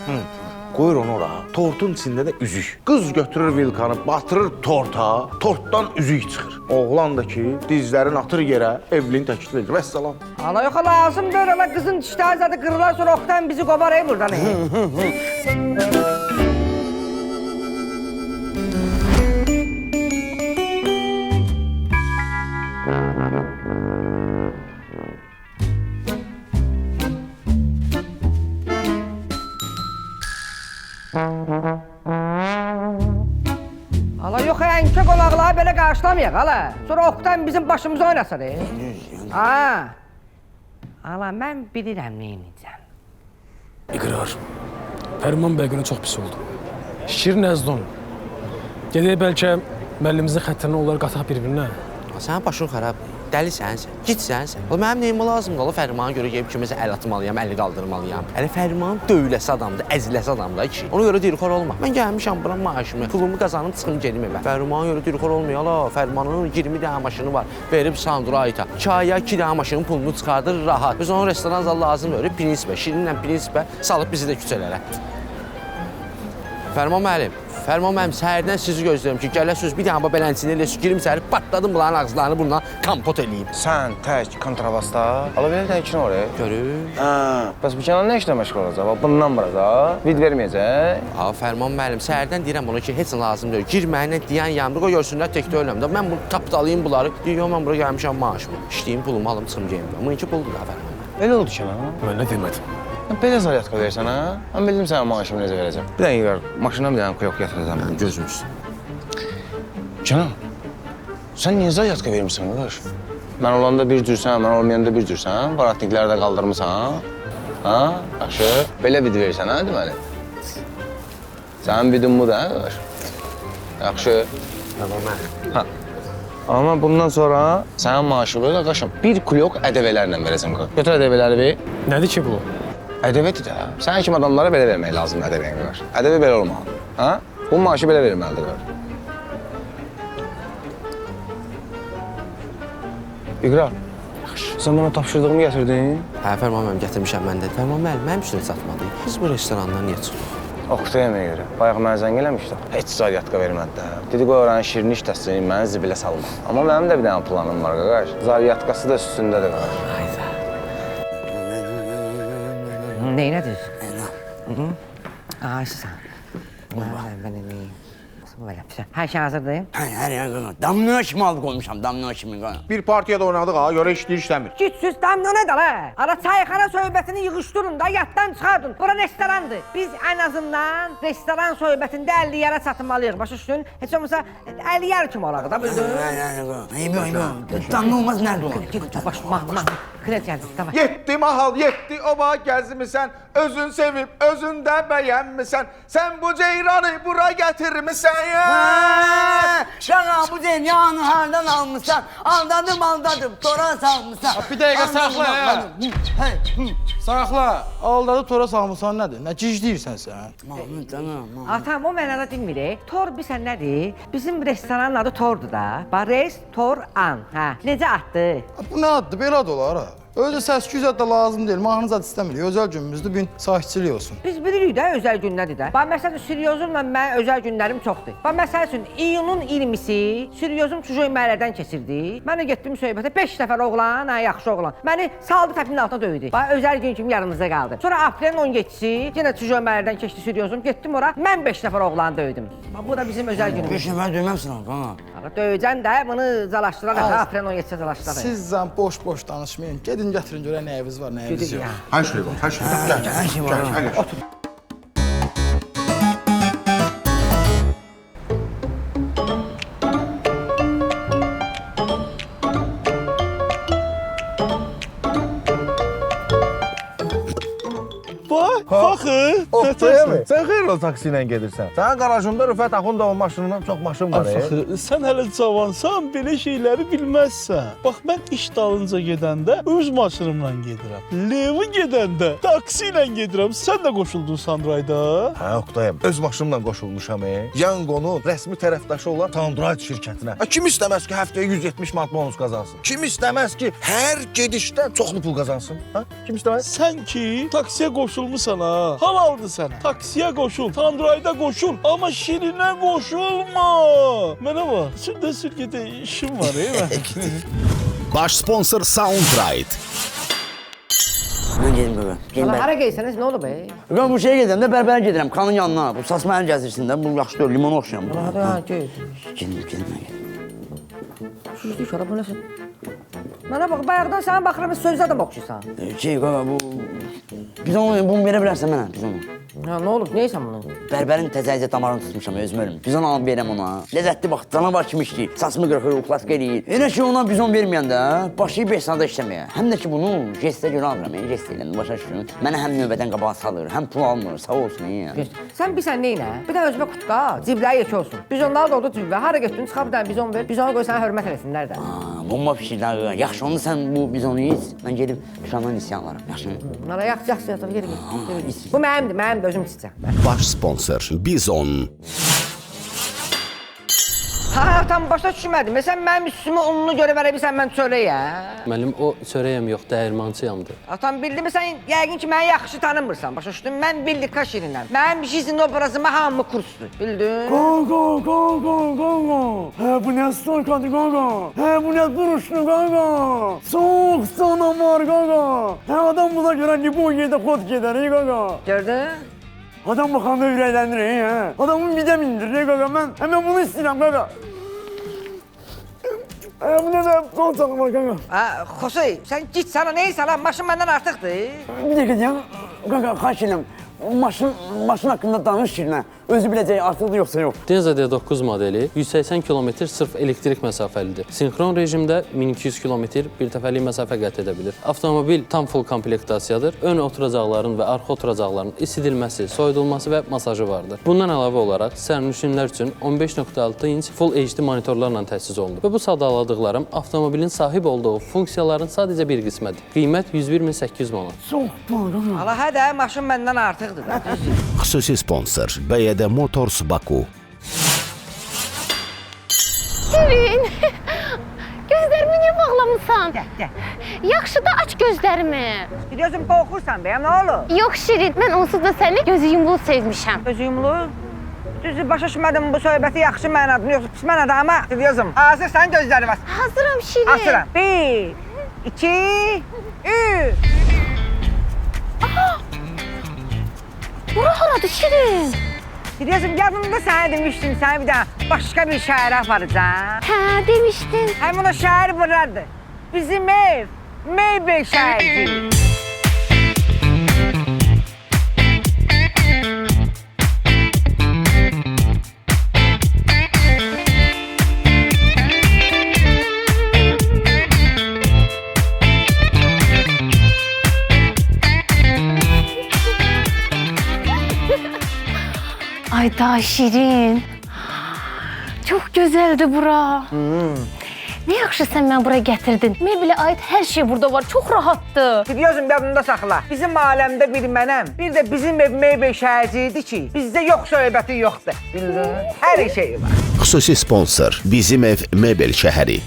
Speaker 9: Qoyur onu ora. Tortun içində də üzük. Qız götürür vilkanı, batırır torta, tortdan üzük çıxır. Oğlan da ki, dizlərini atır yerə, evliliyin təklif edir. Vəssalam.
Speaker 4: Ala yox, lazım deyil, ala qızın dişləri zadı qırılar, sonra Oktay bizi qovar buradan. Ala yox, ənkə qonaqları belə qarşılamayaq, ala. Sonra Oktay bizim başımıza oynasa de. Ala, mən bilirəm neyinəcəm.
Speaker 12: İqrar, Fərman bəy günü çox pis oldu. Şirin əzdon. Gedək bəlkə müəllimimizin xətrini onlar qataq bir-birinə.
Speaker 10: Sənin başın xarabdır. Dəli sənsən. Git sənsən. Mənim nəyimə lazımdır? Allah Fərmana görə gəlib kiməsə əl atmalıyam, əli qaldırmalıyam. Elə Fərman döyüləsi adamdır, əziləsi adamdır ki. Ona görə dilxor olma. Mən gəlmişəm bura maaşımı, pulumu qazanıb çıxım gedim evə. Fərmana görə dilxor olmuyor la. Fərmanın 20 dənə maşını var. Verib Sandroid'a. 2 aya 2 dənə maşının pulunu çıxardır rahat. Biz onun restoran zalı lazım verib prinsipə, Şirinlə prinsipə salıb bizi də küçələrə. Fərman müəllim, səhərdən sizi gözləyirəm ki, gələsiniz bir dənə belənçini elə girim səhəri, patladım bunların ağızlarını bundan kompot eləyib.
Speaker 2: Sən tək kontrabasda, ala belə təkini oraya.
Speaker 10: Görür.
Speaker 2: Bəs bu kənan nə işlə məşğul olacaq? Bundan burada vid verməyəcək.
Speaker 10: Fərman müəllim, səhərdən deyirəm ona ki, heç nə lazım deyil. Girməyinə deyən yamrıq, o görsünlər təkdə öləm də. Mən bunu tapdalayım bunları. Deyirəm, mən bura gəlmişəm maaşımı. İşləyim pulumu alım, çıxım geyim. Bununki puldur da Fərman müəllim.
Speaker 2: Elə oldu kənan.
Speaker 12: Mən nə demədim?
Speaker 2: Belə zaryatka versən, ha? Mən bildim sənə maaşımı necə verəcəm. Bir dənə yığar, maşına bir dənə kuyok yatıracam.
Speaker 10: Gözüm üstü.
Speaker 2: Canan, sən niyə zaryatka vermirsən, qardaş? Mən olanda bir cürsən, mən olmayanda bir cürsən, baratnikləri də qaldırmısan. Ha? Yaxşı, belə vid verirsən, ha, deməli? Sənin vidin bu da, hə, qardaş? Yaxşı.
Speaker 10: Tamam, mən.
Speaker 2: Ha. Amma bundan sonra sənin maaşını, qardaşım, bir kuyok ədəvələrlə verəcəm. Götür ədəvələri ver.
Speaker 12: Nədir ki bu?
Speaker 2: Ədəvədir də. Sən kimi adamlara belə vermək lazımdır ədəvəyə qədər. Ədəvə belə olmalı. Ha? Bu maaşı belə verməlidir. İqrar, sən bana tapşırdığımı gətirdin?
Speaker 10: Hə, Fərman müəllim, gətirmişəm mən də. Fərman müəllim, mənim üstünə çatmadı. Biz bu restorandan niyə çıxdıq?
Speaker 2: Oxtayama görə. Bayaq mənə zəng eləmişdi. Heç zaryatka vermədi də. Dedi, qoy oranın şirin işləsin, məni zibilə salma. Amma mənim də bir dənə planım var, qardaş. Zaryatkası da üstündədir, qardaş.
Speaker 10: Hayda.
Speaker 4: Neynədir? Ağaçsan. Mən neyim? Hər şey hazırdır?
Speaker 14: Hər yer qana. Damlaya kimi alıb qoymuşam, damlaya kimi qana.
Speaker 9: Bir partiyada oynadıq ha, görə işləyir, işləmir.
Speaker 4: Gitsüz damla nə də la? Ara çayxana söhbətini yığışdırın da, yaddan çıxardın. Bura restorandır. Biz ən azından restoran söhbətində 50 yara çatmalıyıq. Başa düşdün? Heç olmasa 50 yar kimi olaq da, bildin?
Speaker 14: Damla olmaz, nerede olur?
Speaker 4: Baş, kredi gəldi, davay.
Speaker 9: Yetti mahal, yetti oba gəzmisən, özün sevib, özün də bəyənmisən. Sən bu ceyranı bura gətirmisən ya.
Speaker 14: Şana bu ceyranı hardan almışsan? Aldadım, tora salmışsan.
Speaker 1: Bir dəqiqə saxla ya. Saxla. Aldadıb tora salmışsan nədir? Nə gicləyirsən sən?
Speaker 4: Atam, o mənada dinmir. Tor bilsən nədir? Bizim restoranın adı Tordur da. Restoran. Necə addır?
Speaker 1: Bu nə addır? Belə ad olar ha. Özü səs-küy zad da lazım deyil. Mahnınız ad istəmirik. Özəl günümüzdür, gün sakitçilik olsun.
Speaker 4: Biz bilirik də özəl günlərdir də. Bax, məsələn, Süryozumla mən özəl günlərim çoxdur. Bax, məsəl üçün, iyunun 20-si Süryozum Çujoy məhəllədən keçirdi. Mən də getdim söhbətə, 5 nəfər oğlan, yaxşı oğlan. Məni saldı təpinin altına döydü. Bax, özəl gün kimi yanımızda qaldı. Sonra aprelin 17-si yenə Çujoy məhəllədən keçdi Süryozum. Getdim ora, mən 5 nəfər oğlanı döydüm. Bax, bu da bizim özəl günümüz.
Speaker 14: 5 nəfər döyməmsin ha.
Speaker 4: Döyəcəm də, bunu zalaşdıraraq, aprelin 17-si zalaşdıraraq.
Speaker 1: Sizdən boş-boş danışmayın. Gedin gətirin görə nəyiniz var, nəyiniz yox.
Speaker 9: Hər şey var, hər şey var.
Speaker 14: Hər şey var.
Speaker 9: Otur.
Speaker 1: Baxın.
Speaker 9: Oxtayamı? Sən xeyr ol taksi ilə gedirsən. Sənin qarajında Rüfət Axundovun maşınından çox maşın var.
Speaker 1: Sən hələ cavansan, belə şeyləri bilməzsən. Bax, mən iş dalınca gedəndə öz maşınımla gedirəm. Levi gedəndə taksi ilə gedirəm. Sən də qoşuldun Sandrayda.
Speaker 9: Hə, Oqtayım. Öz maşınımla qoşulmuşam. Yanqonun rəsmi tərəfdaşı olan Sandrayd şirkətinə. Kim istəməz ki, həftəyə 170 manat bonus qazansın? Kim istəməz ki, hər gedişdən çoxlu pul qazansın? Ha? Kim istəməz?
Speaker 1: Sən ki, taksiyə qoşulmusan ha. Halaldır sənə. Taksiyə qoşul, Sandrayda qoşul, amma Şirinə qoşulma. Mənə bax, şurada sürgədə işim var,
Speaker 6: Baş sponsor Soundride.
Speaker 14: Mən gedim baba.
Speaker 4: Hala hara gelsəniz, nə olub?
Speaker 14: Ben bu şeye gedirəm də, bərbərə gedirəm, kanın yanına. Bu sas mənim gəzirsin də, bu yaxşı deyil, limona oxşayan.
Speaker 4: Hadi, gel.
Speaker 14: Gedim, mən gedim.
Speaker 4: Süzdü şarap, bu nəsin? Mənə bax, bayaqdan sənə baxıram, sözdə adam oxşuysan.
Speaker 14: Qaqa, bu... Biz onu, bunu verə bilərsən mənə, biz onu.
Speaker 4: Ha, nə olub? Neysən bunu?
Speaker 14: Bərbərin təzəcə damarını tutmuşam özüm ölüm. Bizon alıb verəm ona. Ləzzətli bax, canavar kimi işləyir. Saçımı qırxır, uxlask eləyir. Elə ki ona bizon verməyəndə başlayıb 5 saata işləməyə. Həm də ki bunu jestə görə alıram. Jest eləm, başa düşün. Mənə həm növbədən qabağa salır, həm pul almır. Sağ olsun ya.
Speaker 4: Sən bilsən neynə? Bir də özbə qutka, cibləri yekə olsun. Bizonlar da oldu cibə. Hara getdin, çıxab bir dənə bizon ver. Bizonu qoy sənə hörmət eləsinlər də.
Speaker 14: Bomba pişirlər. Yaxşı, onda sən bu bizonu iç. Mən gedib şandan isyan alaram. Yaxşı.
Speaker 4: Nara yaxşı yatır, geri. Bu mənimdir, özüm içəcəm.
Speaker 6: Baş sponsor Bizon.
Speaker 4: Ha, tam başa düşmədim. Sən mənim üstümü ununu görə verə bilsən, mən çörəyə.
Speaker 16: Müəllim, o çörəyəm yox, dəyirmançıyamdır.
Speaker 4: Atam bildi mi, sən yəqin ki məni yaxşı tanımırsan, başa düşdün? Mən Billika Şirinəm. Mənim jizin obrazıma hamı kursdur, bildin?
Speaker 14: Qaqa. Hə, bu nə stolkadır, qaqa. Hə, bu nə duruşlu, qaqa. Çox canavar, qaqa. Hə, adam buna görə limon yerdə xod gedər, qaqa.
Speaker 4: Gördün?
Speaker 14: Adam baxanda ürəkləndir, hə. Adamın midə mindirir, qaqa. Mən həmən bunu istəyirəm, qaqa. Bu nə də son canavar, qaqa.
Speaker 4: Xosey, sən git sana, neysə lan, maşın məndən artıqdır.
Speaker 14: Bir dəqiqə deyəm, qaqa, xahiş edirəm. Maşın haqqında danış Şirinə. Özü biləcək artıqdır yoxsa yox.
Speaker 16: Denza D9 modeli 180 km sırf elektrik məsafəlidir. Sinxron rejimdə 1200 km bir dəfəlik məsafə qət edə bilir. Avtomobil tam full komplektasiyadır. Ön oturacaqların və arxa oturacaqların isidilməsi, soyudulması və masajı vardır. Bundan əlavə olaraq sərnişinlər üçün 15.6 inç Full HD monitorlarla təchiz olunub. Və bu sadaladıqlarım avtomobilin sahib olduğu funksiyaların sadəcə bir qismədir. Qiymət 101.800 manat.
Speaker 14: Çox pahalı.
Speaker 4: Allah, hə də, maşın məndən artıqdır da.
Speaker 6: Xüsusi sponsor BYD Motors Baku.
Speaker 3: Şirin, gözlərimi niyə bağlamısan?
Speaker 4: Gəl.
Speaker 3: Yaxşı da aç gözlərimi.
Speaker 4: Biliyorsun, qorxursan bəyəm, nə olur?
Speaker 3: Yox Şirin, mən onsuz da səni gözü yumulu sevmişəm.
Speaker 4: Gözü yumulu? Düzdür, başa düşmədim bu söhbəti yaxşı mənadır, yoxsa pis mənadır, amma biliyorsun, hazırsan gözləri var.
Speaker 3: Hazıram Şirin.
Speaker 4: Hazıram. 1, 2, 3.
Speaker 3: Bura haradır Şirin?
Speaker 4: Biliyorsun, yadımda sənə demişdim, səni bir daha başqa bir şəhərə aparacağım.
Speaker 3: Hə, demişdin.
Speaker 4: Həmin o şəhər buradır. Bizim ev, Meybel şəhəridir.
Speaker 3: Ay da Şirin. Çox gözəldir bura. Ne yaxşı sən məni bura gətirdin. Meybelə aid hər şey burada var. Çox rahatdır.
Speaker 4: Biliyorsun, yadında saxla. Bizim aləmdə bir mənəm, bir də bizim ev Meybel şəhərcidir ki, bizdə yox söhbəti yoxdur. Bildin? Hər şey var.
Speaker 6: Xüsusi sponsor Bizim Ev Mebel Şəhəri.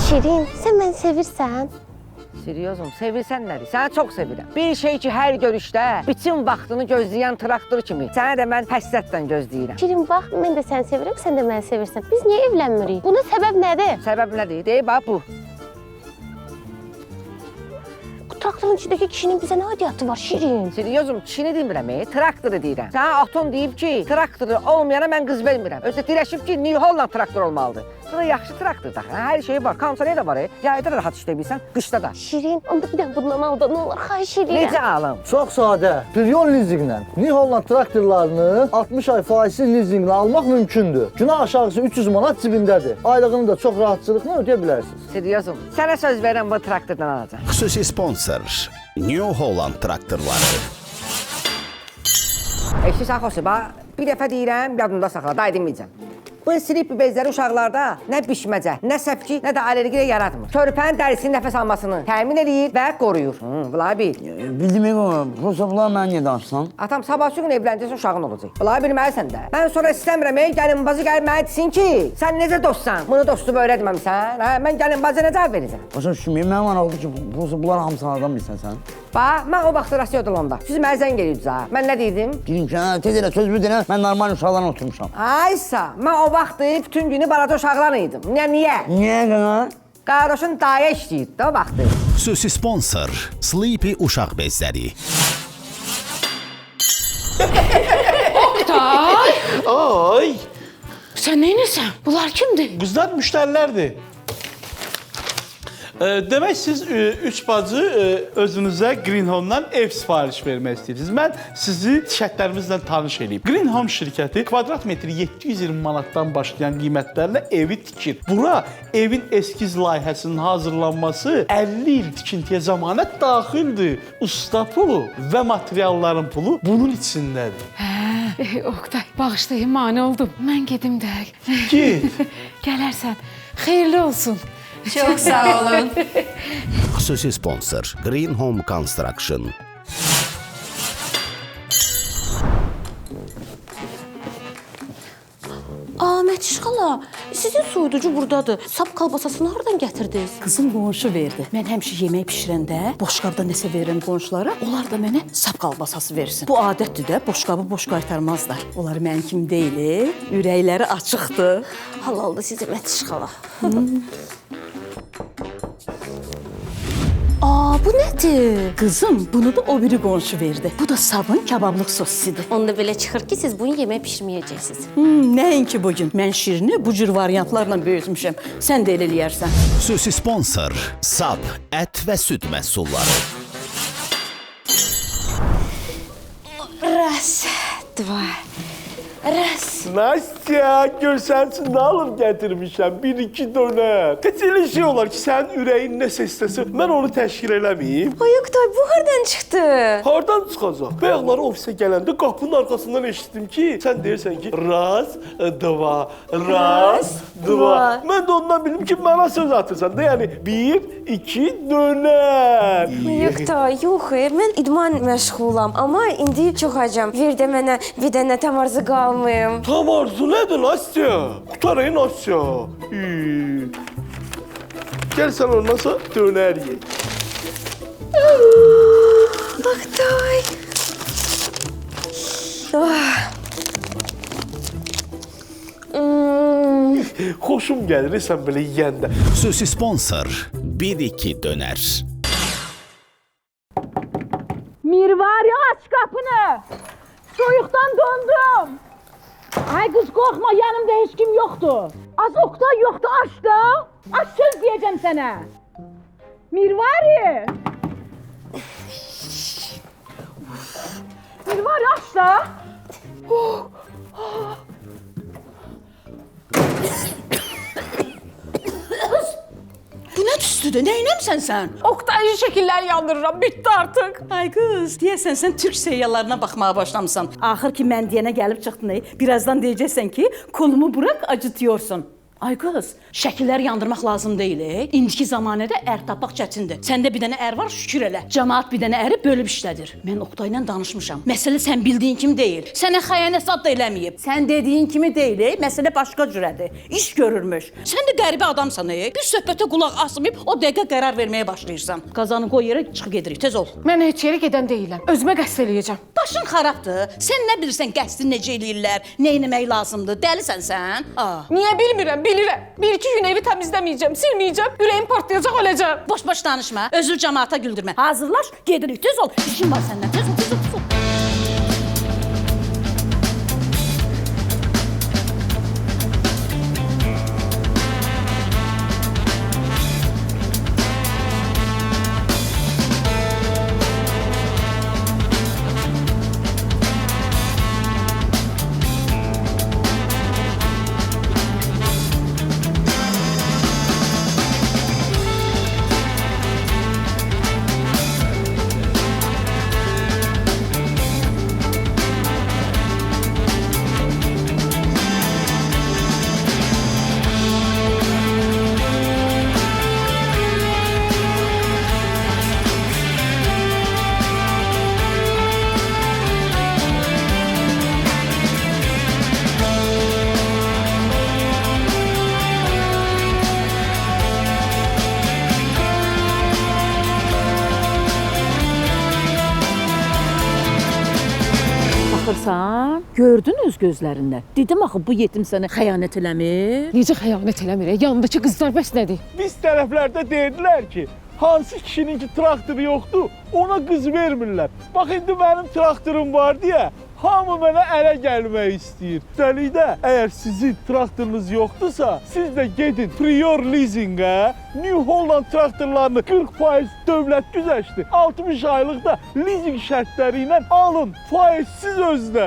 Speaker 3: Şirin, sən məni sevirsən?
Speaker 4: Seriozum, sevirsən nədir? Səni çox sevirəm. Bir şey ki, hər görüşdə bütün vaxtını gözləyən traktor kimi. Səni də mən həsrətlə gözləyirəm.
Speaker 3: Şirin, bax, mən də səni sevirəm, sən də məni sevirsən. Biz niyə evlənmirik? Bunun səbəb nədir?
Speaker 4: Səbəb nədir? Deyib, bax bu.
Speaker 3: Traktorun içindəki kişinin bizə nə adiyyatı var Şirin?
Speaker 4: Seriozum, kişini demirəm, traktoru deyirəm. Sənə atom deyib ki, traktoru olmayana mən qız vermirəm. Özü də dirəşib ki, New Holland traktor olmalıdır. Bu da yaxşı traktor da. Hər şey var. Konsoley də var. Yayda da rahat işləyə bilsən, qışda da.
Speaker 3: Şirin, onda bir dənə bundan al da nə olur, xahiş edirəm.
Speaker 4: Necə alım?
Speaker 17: Çox sadə. Trilyon lizinqlə New Holland traktorlarını 60 ay faizsiz lizinqlə almaq mümkündür. Günah aşağısı 300 manat cibindədir. Aylığını da çox rahatçılıqla ödəyə bilərsiniz.
Speaker 4: Seriozum, sənə söz verirəm bu traktordan alacağam.
Speaker 6: Xüsusi sponsor New Holland traktorları.
Speaker 4: Eşitsən Xosi, bax, bir dəfə deyirəm, yadımda saxla, da deməyəcəm. Bu silip bezləri uşaqlarda nə bişməcə, nə səpki, nə də allergiya yaratmır. Körpənin dərisinin nəfəs almasını təmin edir və qoruyur. Bunları bil.
Speaker 14: Bildim, Rosa, bunlar mənə niyə danışsan?
Speaker 4: Atam, sabahçı gün evlənəcəksə uşağın olacaq. Bunları bilməlisən də. Mən sonra istəmirəm, gəlinbazı gəlib mənə desin ki, sən necə dostsan? Bunu dostluğu öyrətməmisən? Mən gəlinbazı nə cavab verəcəm?
Speaker 14: Başa düşməyim, mənim maraqlıdır ki, Rosa, bunlar hamısını adam bilsən sən.
Speaker 4: Bax, mən o vaxt rasiyoda. Siz mənə zəng edirdiniz. Mən nə deyirdim?
Speaker 14: Dedim ki, tez elə söz bildirəm, mən normal uşaqlarla oturmuşam.
Speaker 4: Aysa, mən o vaxt bütün günü balaca uşaqlarla idim. Niyə?
Speaker 14: Niyə qana?
Speaker 4: Qardaşın daya işləyirdi də o vaxtı.
Speaker 6: Xüsusi sponsor Sleepy uşaq bezləri.
Speaker 3: Oktay!
Speaker 1: Ay!
Speaker 3: Sən neynəsən? Bunlar kimdir?
Speaker 1: Qızlar müştərilərdir. Demək siz üç bacı özünüzə Green Home-dan ev sifariş vermək istəyirsiniz. Mən sizi şərtlərimizlə tanış edeyim. Green Home şirkəti kvadrat metri 720 manatdan başlayan qiymətlərlə evi tikir. Bura evin eskiz layihəsinin hazırlanması 50 il tikintiyə zəmanət daxildir. Usta pulu və materialların pulu bunun içindədir.
Speaker 8: Oqtay, bağışlayın, mane oldum. Mən gedim də.
Speaker 1: Git.
Speaker 8: Gələrsən. Xeyirli olsun.
Speaker 3: Çox sağ olun.
Speaker 6: Xüsusi sponsor Green Home Construction.
Speaker 5: Mətiş xala, sizin soyuducu buradadır. Sap kalbasasını hardan gətirdiniz? Qızım qonşu verdi. Mən həmişə yemək bişirəndə boşqabda nəsə verirəm qonşulara. Onlar da mənə sap kalbasası versin. Bu adətdir də, boşqabı boş qaytarmazlar. Onlar mənim kimi deyil, ürəkləri açıqdır. Halaldır sizə Mətiş xala. Bu nədir? Qızım, bunu da o biri qonşu verdi. Bu da sabun kabablıq sosidir.
Speaker 3: Onda belə çıxır ki, siz bunu yemək bişirməyəcəksiniz.
Speaker 5: Nəinki bugün. Mən şirini bu cür variantlarla böyütmüşəm. Sən də elə eləyərsən.
Speaker 6: Xüsusi sponsor Sab ət və süd məhsulları.
Speaker 3: Raz, dva, raz.
Speaker 1: Nastya, görsən üçün nə alıb gətirmişəm? 1-2 dönər. Heç elə şey olar ki, sənin ürəyin nəsə istəsə, mən onu təşkil eləməyim.
Speaker 3: Ay Oqtay, bu hardan çıxdı?
Speaker 1: Hardan çıxacaq? Bayaqları ofisə gələndə qapının arxasından eşitdim ki, sən deyirsən ki, raz, dva, raz, dva. Mən də ondan bildim ki, mənə söz atırsan da, yəni 1-2 dönər.
Speaker 3: Ay Oqtay, yox, mən idman məşğulam, amma indi çox acam. Bir də mənə bir dənə tam arzu qalmayım.
Speaker 1: Tam arzu nədir, Nastya? Qutarayın, Nastya. Gəl sən ondan sonra dönər yeyək.
Speaker 3: Oqtay.
Speaker 1: Xoşum gəlir, sən belə yeyəndə.
Speaker 6: Xüsusi sponsor 1-2 dönər.
Speaker 5: Mirvari, aç qapını. Soyuqdan dondum. Ay qız, qorxma, yanımda heç kim yoxdur. Az Oqtay yoxdur, aç da. Aç, söz deyəcəm sənə. Mirvari. Mirvari, aç da. Bu nə tüstüdür? Nə inəmsən sən?
Speaker 8: Oqtay'ın şəkillər yandırıram, bitdi artıq.
Speaker 5: Ay qız, deyəsən sən türk seriallarına baxmağa başlamısan. Axır ki, mən deyənə gəlib çıxdın. Birazdan deyəcəksən ki, kolumu bırak, acıtıyorsun. Ay qız, şəkillər yandırmaq lazım deyil. İndiki zamanədə ər tapmaq çətindir. Səndə bir dənə ər var, şükür elə. Cəmaət bir dənə əri bölüb işlədir. Mən Oqtayla danışmışam. Məsələ sən bildiyin kimi deyil. Sənə xəyanət zad da eləməyib. Sən dediyin kimi deyil, məsələ başqa cürədir. İş görürmüş. Sən də qəribə adamsan. Bir söhbətə qulaq asmayıb, o dəqiqə qərar verməyə başlayırsan. Qazanı qoy yerə, çıxıb gedirik, tez ol.
Speaker 8: Mən heç yerə gedən deyiləm. Özümə qəsd eləyəcəm.
Speaker 5: Başın xarabdır. Sən nə bilirsən qəsdini necə eləyirlər, nə etmək lazımdır? Dəlisən sən?
Speaker 8: Niyə bilmirəm, bilirəm. Bir-iki gün evi təmizləməyəcəm, silməyəcəm, ürəyim partlayacaq, öləcəm.
Speaker 5: Boş-boş danışma, özür cəmaata güldürmə. Hazırlaş, gedirik, tez ol. İşin var səndən, tez ol, tez ol, tez ol. Baxırsan, gördün öz gözlərindən. Dedim axı bu yetim sənə xəyanət eləmir.
Speaker 8: Necə xəyanət eləmir? Yanındakı qızlar bəs nədir?
Speaker 1: Biz tərəflərdə dedilər ki, hansı kişinin ki traktoru yoxdur, ona qız vermirlər. Bax indi mənim traktorum var deyə, hamı mənə ələ gəlmək istəyir. Üstəlik də, əgər sizin traktorunuz yoxdursa, siz də gedin Prior Leasingə, New Holland traktorlarını 40% dövlət güzəşdi. 60 aylıqda leasing şərtləri ilə alın, faizsiz özünə.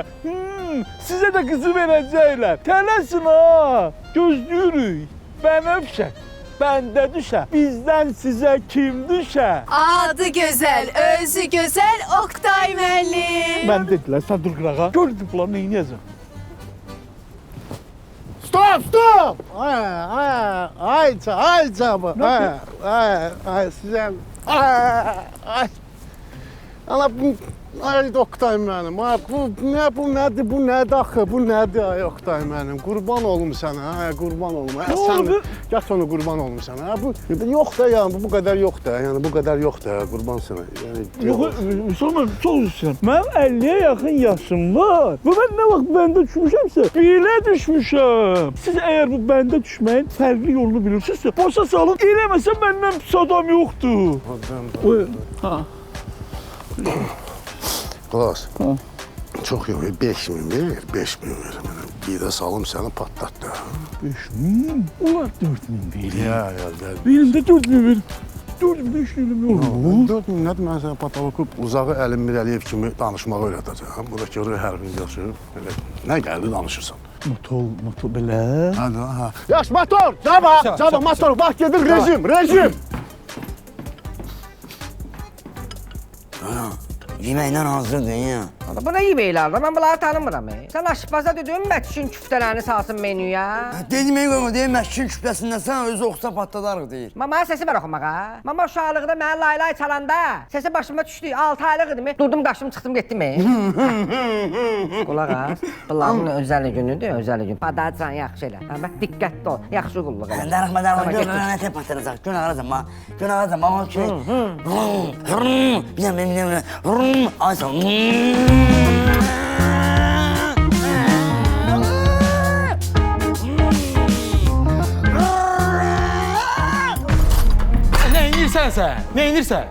Speaker 1: Sizə də qızı verəcəklər. Tələsin ha, gözləyirik. Bənövşə, bəndə düşə, bizdən sizə kim düşə?
Speaker 7: Adı gözəl, özü gözəl Oktay müəllim.
Speaker 1: Mən dedilər, sən dur qırağa. Gördün bunlar neyniyəcəm?
Speaker 18: Stop! Ay canım. Ay sizə. Ay. Ana bu ay Oktay mənim. Bu nədir axı? Bu nədir ay Oktay mənim? Qurban olum sənə. Ay qurban olum. Sən gəl onu qurban olum sənə. Bu yox da yəni bu qədər yox da. Yəni bu qədər yox da qurban sənə. Yəni
Speaker 1: yox, Müslüman çox üzrsən. Mənim 50-yə yaxın yaşım var. Və mən nə vaxt bəndə düşmüşəmsə, belə düşmüşəm. Siz əgər bu bəndə düşməyin fərqli yolunu bilirsinizsə, başa salın. Eləməsə məndən pis adam yoxdur. Ha.
Speaker 18: Qulaq, çox yox, 5.000 ver, 5.000 ver. Bir də salım səni patlat da.
Speaker 1: 5.000? Onlar 4.000 verir.
Speaker 18: Ya,
Speaker 1: benim də 4.000 verir. 4.000 işləyim olur.
Speaker 18: 4.000 nədir? Mən sənə patavokub uzağı Əlim Mirəliyev kimi danışmağı öyrədəcəm. Bu da ki, hərfini yazır. Nə gəldi danışırsan?
Speaker 1: Motor belə.
Speaker 18: Hadi, ha. Yaş, motor! Caba, motor, bax gedir, rejim!
Speaker 14: Yeməklə hazırdır ya.
Speaker 4: Bu nə yeməklərdir? Mən bunları tanımıram. Sən aşpaza dedin Məşkin küftələrini salsın menüyə.
Speaker 14: Dedim qoyma, deyim Məşkin küftəsindən sən özü oxusa patladarıq deyir.
Speaker 4: Mamaya səsi ver oxumağa. Mama uşaqlıqda mənə laylay çalanda səsi başıma düşdü. 6 aylıq idi mi? Durdum, qaçdım, çıxdım, getdim. Qulaq as. Bunların özəl günüdür, özəl gün. Padacan yaxşı elə. Bax diqqətli ol. Yaxşı qulluq elə.
Speaker 14: Darıxma, görürəm, nə patlayacaq. Gün ağracam, amma ki. Bir ay sağ.
Speaker 15: Neynirsən?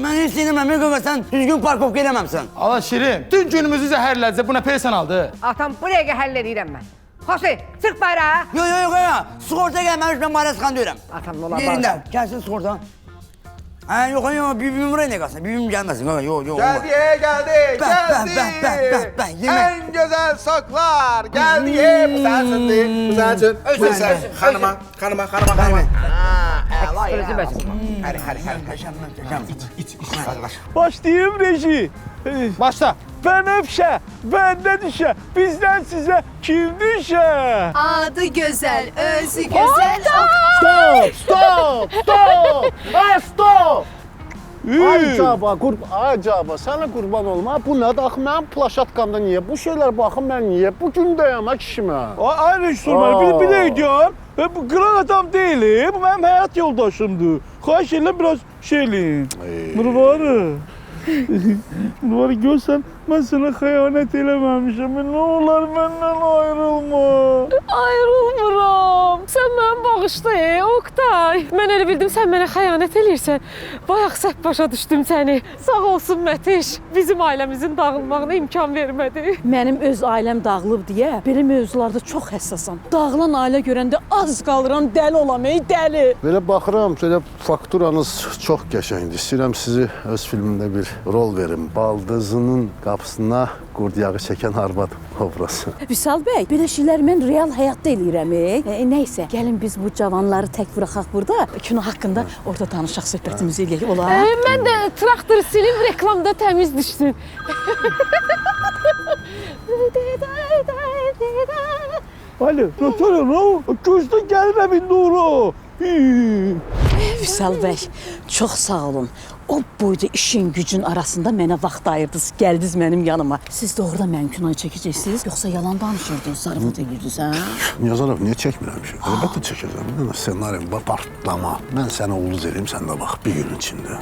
Speaker 14: Mən heç deyilməm, sən düzgün parkovka eləməmsən.
Speaker 15: Allah Şirin, dün günümüzü zəhərlədi, buna peysan aldı.
Speaker 4: Atam, bu dəqiqə həll edirəm mən. Xoşi, çıx bayrağa.
Speaker 14: Yox, sığorta gəlməmiş, mən Maras xan deyirəm.
Speaker 4: Atam, nə olar?
Speaker 14: Yerində, gəlsin sığorta. Yox, bibim buraya nə qalsın, bibim gəlməsin. Yox.
Speaker 9: Gəldi. En güzel saklar. Geldi. Bu sensin. Özür Xanıma.
Speaker 1: Başlayayım reji.
Speaker 15: Başla.
Speaker 1: Bənövşə, bəndə düşə, bizdən sizə kim düşə?
Speaker 7: Adı gözəl, özü gözəl
Speaker 18: Stop! Ay Caba, sənə qurban olma. Bu nədir? Axı mənim plaşatkamda niyə? Bu şeylər baxın mən niyə? Bu gün dəyəmə kişimə.
Speaker 1: Ay rejisorlar, bir də deyəm. Bu qıran adam deyil, bu mənim həyat yoldaşımdır. Xahiş edirəm biraz şeyliyim. Bunları görsən, mən sənə xəyanət eləməmişəm. Nə olar məndən ayrılma.
Speaker 8: Ayrılmıram. Sən mənə bağışla, Oktay. Mən elə bildim, sən mənə xəyanət eləyirsən. Bayaq səhv başa düşdüm səni. Sağ olsun Mətiş, bizim ailəmizin dağılmağına imkan vermədi.
Speaker 5: Mənim öz ailəm dağılıb deyə, belə mövzularda çox həssasam. Dağılan ailə görəndə az qalıram, dəli olam, dəli.
Speaker 18: Belə baxıram, belə fakturanız çox qəşəngdir. İstəyirəm sizi öz filmimdə bir rol verim. Baldızının qapısına qurd yağı çəkən arvad obrazı.
Speaker 5: Vüsal bəy, belə şeylər mən real həyatda eləyirəm. Nəysə, gəlin biz bu cavanları tək buraxaq burada. Kino haqqında orada danışaq, söhbətimizi eləyək, olar?
Speaker 8: Mən də traktor silim, reklamda təmiz düşsün.
Speaker 1: Alo, Natalia, gözdə gəlirəm indi ora.
Speaker 5: Vüsal bəy, çox sağ olun. O boyda işin gücün arasında mənə vaxt ayırdınız, gəldiniz mənim yanıma. Siz doğruda mənim kinoyu çəkəcəksiniz, yoxsa yalan danışırdınız, zarafat edirdiniz, hə?
Speaker 18: Yazaraq, niyə çəkmirəmişim? Əlbəttə çəkəcəm. Ssenarim var, partlama. Mən sənə ulduz edeyim, sən də bax, bir gün içində.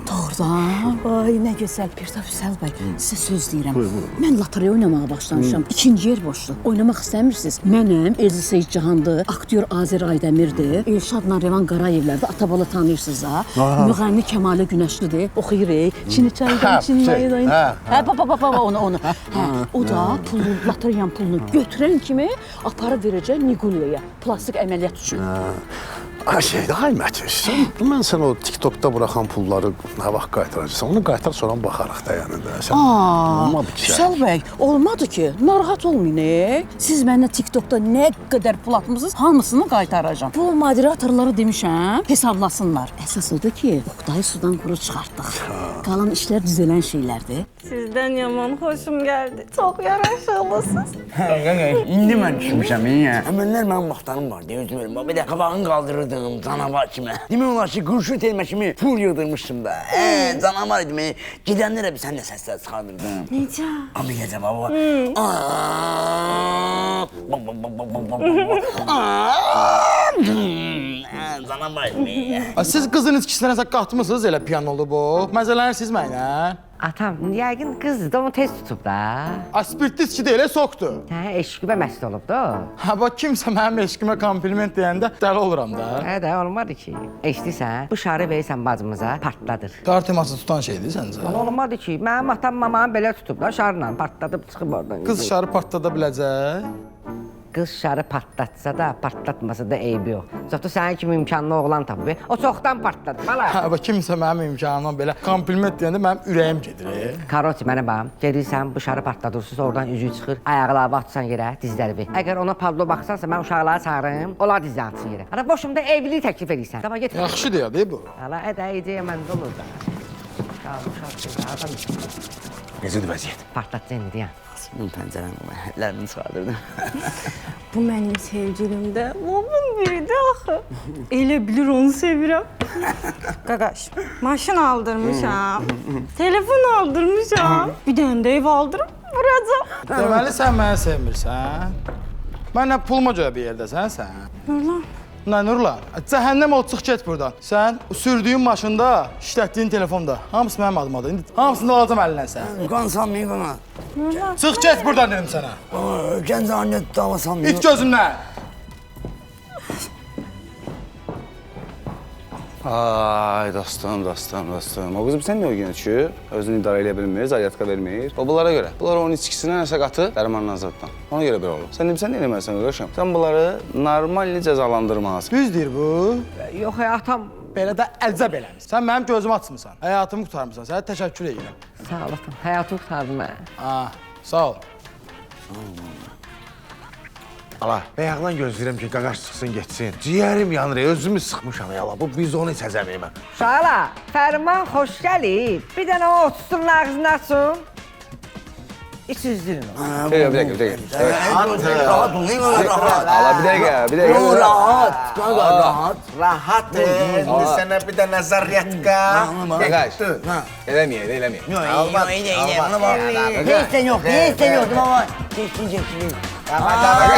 Speaker 5: Doğrudan? Ay, nə gözəl. Bir də Vüsal bəy, sizə söz deyirəm. Mən lotereya oynamağa başlamışam. İkinci yer boşdur. Oynamaq istəmirsiniz? Mənəm, Elzi Seyid Cahandır, aktyor Azər Aydəmirdir, Elşad Nariman Qarayevlərdir, Atabala tanıyırsınız, ha? Müğənni Kəmalə Günə günəşlidir. Oxuyuruq. Çini çaydan, çini maydan. Hə, baba, onu. Hə, o da loteriyanın pulunu götürən kimi aparıb verəcək Nigulyaya. Plastik əməliyyat üçün.
Speaker 18: Ay Mətiş, mən sən o TikTokda buraxan pulları nə vaxt qaytaracaqsan? Onu qaytar sonra baxarıq da yəni də.
Speaker 5: Vüsal bəy, olmadı ki, narahat olmayın. Siz mənə TikTokda nə qədər pul atmısınız, hamısını qaytaracağam. Bu moderatorlara demişəm, hesablasınlar. Əsas odur ki, Oqtayı sudan quru çıxartdıq. Qalan işlər düzələn şeylərdir.
Speaker 19: Sizdən yaman xoşum gəldi. Çox yaraşıqlısınız.
Speaker 14: İndi mən düşmüşəm, ya. Əməllər mənim vaxtlarım var, deyə özüm ölüm. Bir də qabağını qaldırırdım canavar kimi. Demək olar ki, qurşu telmə kimi pul yığdırmışdım da. Canavar idim, gedənlərə bir sən də səslər çıxardırdım.
Speaker 19: Necə?
Speaker 14: Abi gecə baba. Canavar idim.
Speaker 9: Siz qızın içkisinə nəsə qatmısınız elə piyanolu bu? Məzələnir mənə?
Speaker 4: Atam, yəqin qızdır da onu tez tutub da.
Speaker 9: Spirtli içki deyil, sokdur.
Speaker 4: Hə, eşqibə məst olub da.
Speaker 9: Ha, bax kimsə mənim eşqimə kompliment deyəndə dəli oluram da.
Speaker 4: Hə də, olmadı ki. Eşdirsən, bu şarı verirsən bacımıza, partladır.
Speaker 9: Qar teması tutan şeydir səncə?
Speaker 4: Olmadı ki, mənim atam mamanı belə tutub da, şarla partladıb çıxıb oradan.
Speaker 9: Qız şarı partlada biləcək.
Speaker 4: Qız şarı partlatsa da, partlatmasa da eybi yox. Zotu sənin kimi imkanlı oğlan tapıb, o çoxdan partladı, bala.
Speaker 9: Ha, bax kimsə mənim imkanıma belə kompliment deyəndə mənim ürəyim gedir.
Speaker 4: Karoti, mənə bax, gedirsən, bu şarı partladırsınız, oradan üzüyü çıxır, ayaqları atsan yerə, dizləri ver. Əgər ona padlo baxsansa, mən uşaqları çağırım, onlar dizləri atsın yerə. Ana, boşumda evliliyi təklif edirsən. Tamam, get.
Speaker 9: Yaxşı deyə, deyil bu.
Speaker 4: Hala, ideya məndə olur da.
Speaker 14: Necədir vəziyyət?
Speaker 4: Partlatdı indi, deyən.
Speaker 14: Bunun pəncərəmi çıxardırdım.
Speaker 19: Bu mənim sevgilimdə. Babam biridir axı. Elə bilir onu sevirəm. Qaqaş, maşın aldırmışam. Telefon aldırmışam. Bir dənə də ev aldırıb vuracam.
Speaker 9: Deməli sən məni sevmirsən. Mənlə puluma görə bir yerdəsən sən.
Speaker 19: Nurlan.
Speaker 9: Nurlan, cəhənnəm ol, çıx get buradan. Sən sürdüyün maşında, işlətdiyin telefonda, hamısı mənim adımadır. İndi hamısını alacam əlindən sən.
Speaker 14: Qan salmayın qana.
Speaker 19: Nurlan.
Speaker 9: Çıx get buradan dedim sənə.
Speaker 14: Gənc anne dava salmayın.
Speaker 9: İt gözümdən.
Speaker 2: Ay dostum. O qızım sən nə o günə düşür? Özünü idarə edə bilmir, zaryatka vermir. O bunlara görə. Bunlar onun içkisinə nəsə qatı, dərmanla azaddan. Ona görə belə olur. Sən nə eləməlisən qardaşım? Sən bunları normalni cəzalandırmalısın.
Speaker 9: Düz deyir bu.
Speaker 4: Yox, atam.
Speaker 9: Belə də əlcəb eləmiş. Sən mənim gözümü açmısan, həyatımı qurtarmısan. Sənə təşəkkür edirəm.
Speaker 4: Sağ ol, atam. Həyatımı qurtardın mən.
Speaker 9: Sağ ol.
Speaker 18: Ala, bayaqdan gözləyirəm ki, qaqaş çıxsın, getsin. Ciyərim yanır, özümü sıxmışam ya. Bu bizonu içəcəm mən.
Speaker 4: Şala, Fərman xoş gəlib. Bir dənə o otursun, ağzını açsın. İç üzdürün onu.
Speaker 2: Bir dəqiqə.
Speaker 14: Rahat ol,
Speaker 2: Ala, bir dəqiqə.
Speaker 14: Rahat.
Speaker 18: İndi sənə bir dənə zaryatka.
Speaker 2: Qaqaş, eləməyək.
Speaker 14: Neysən yox, baba. Geçsin.
Speaker 18: Qaqaş,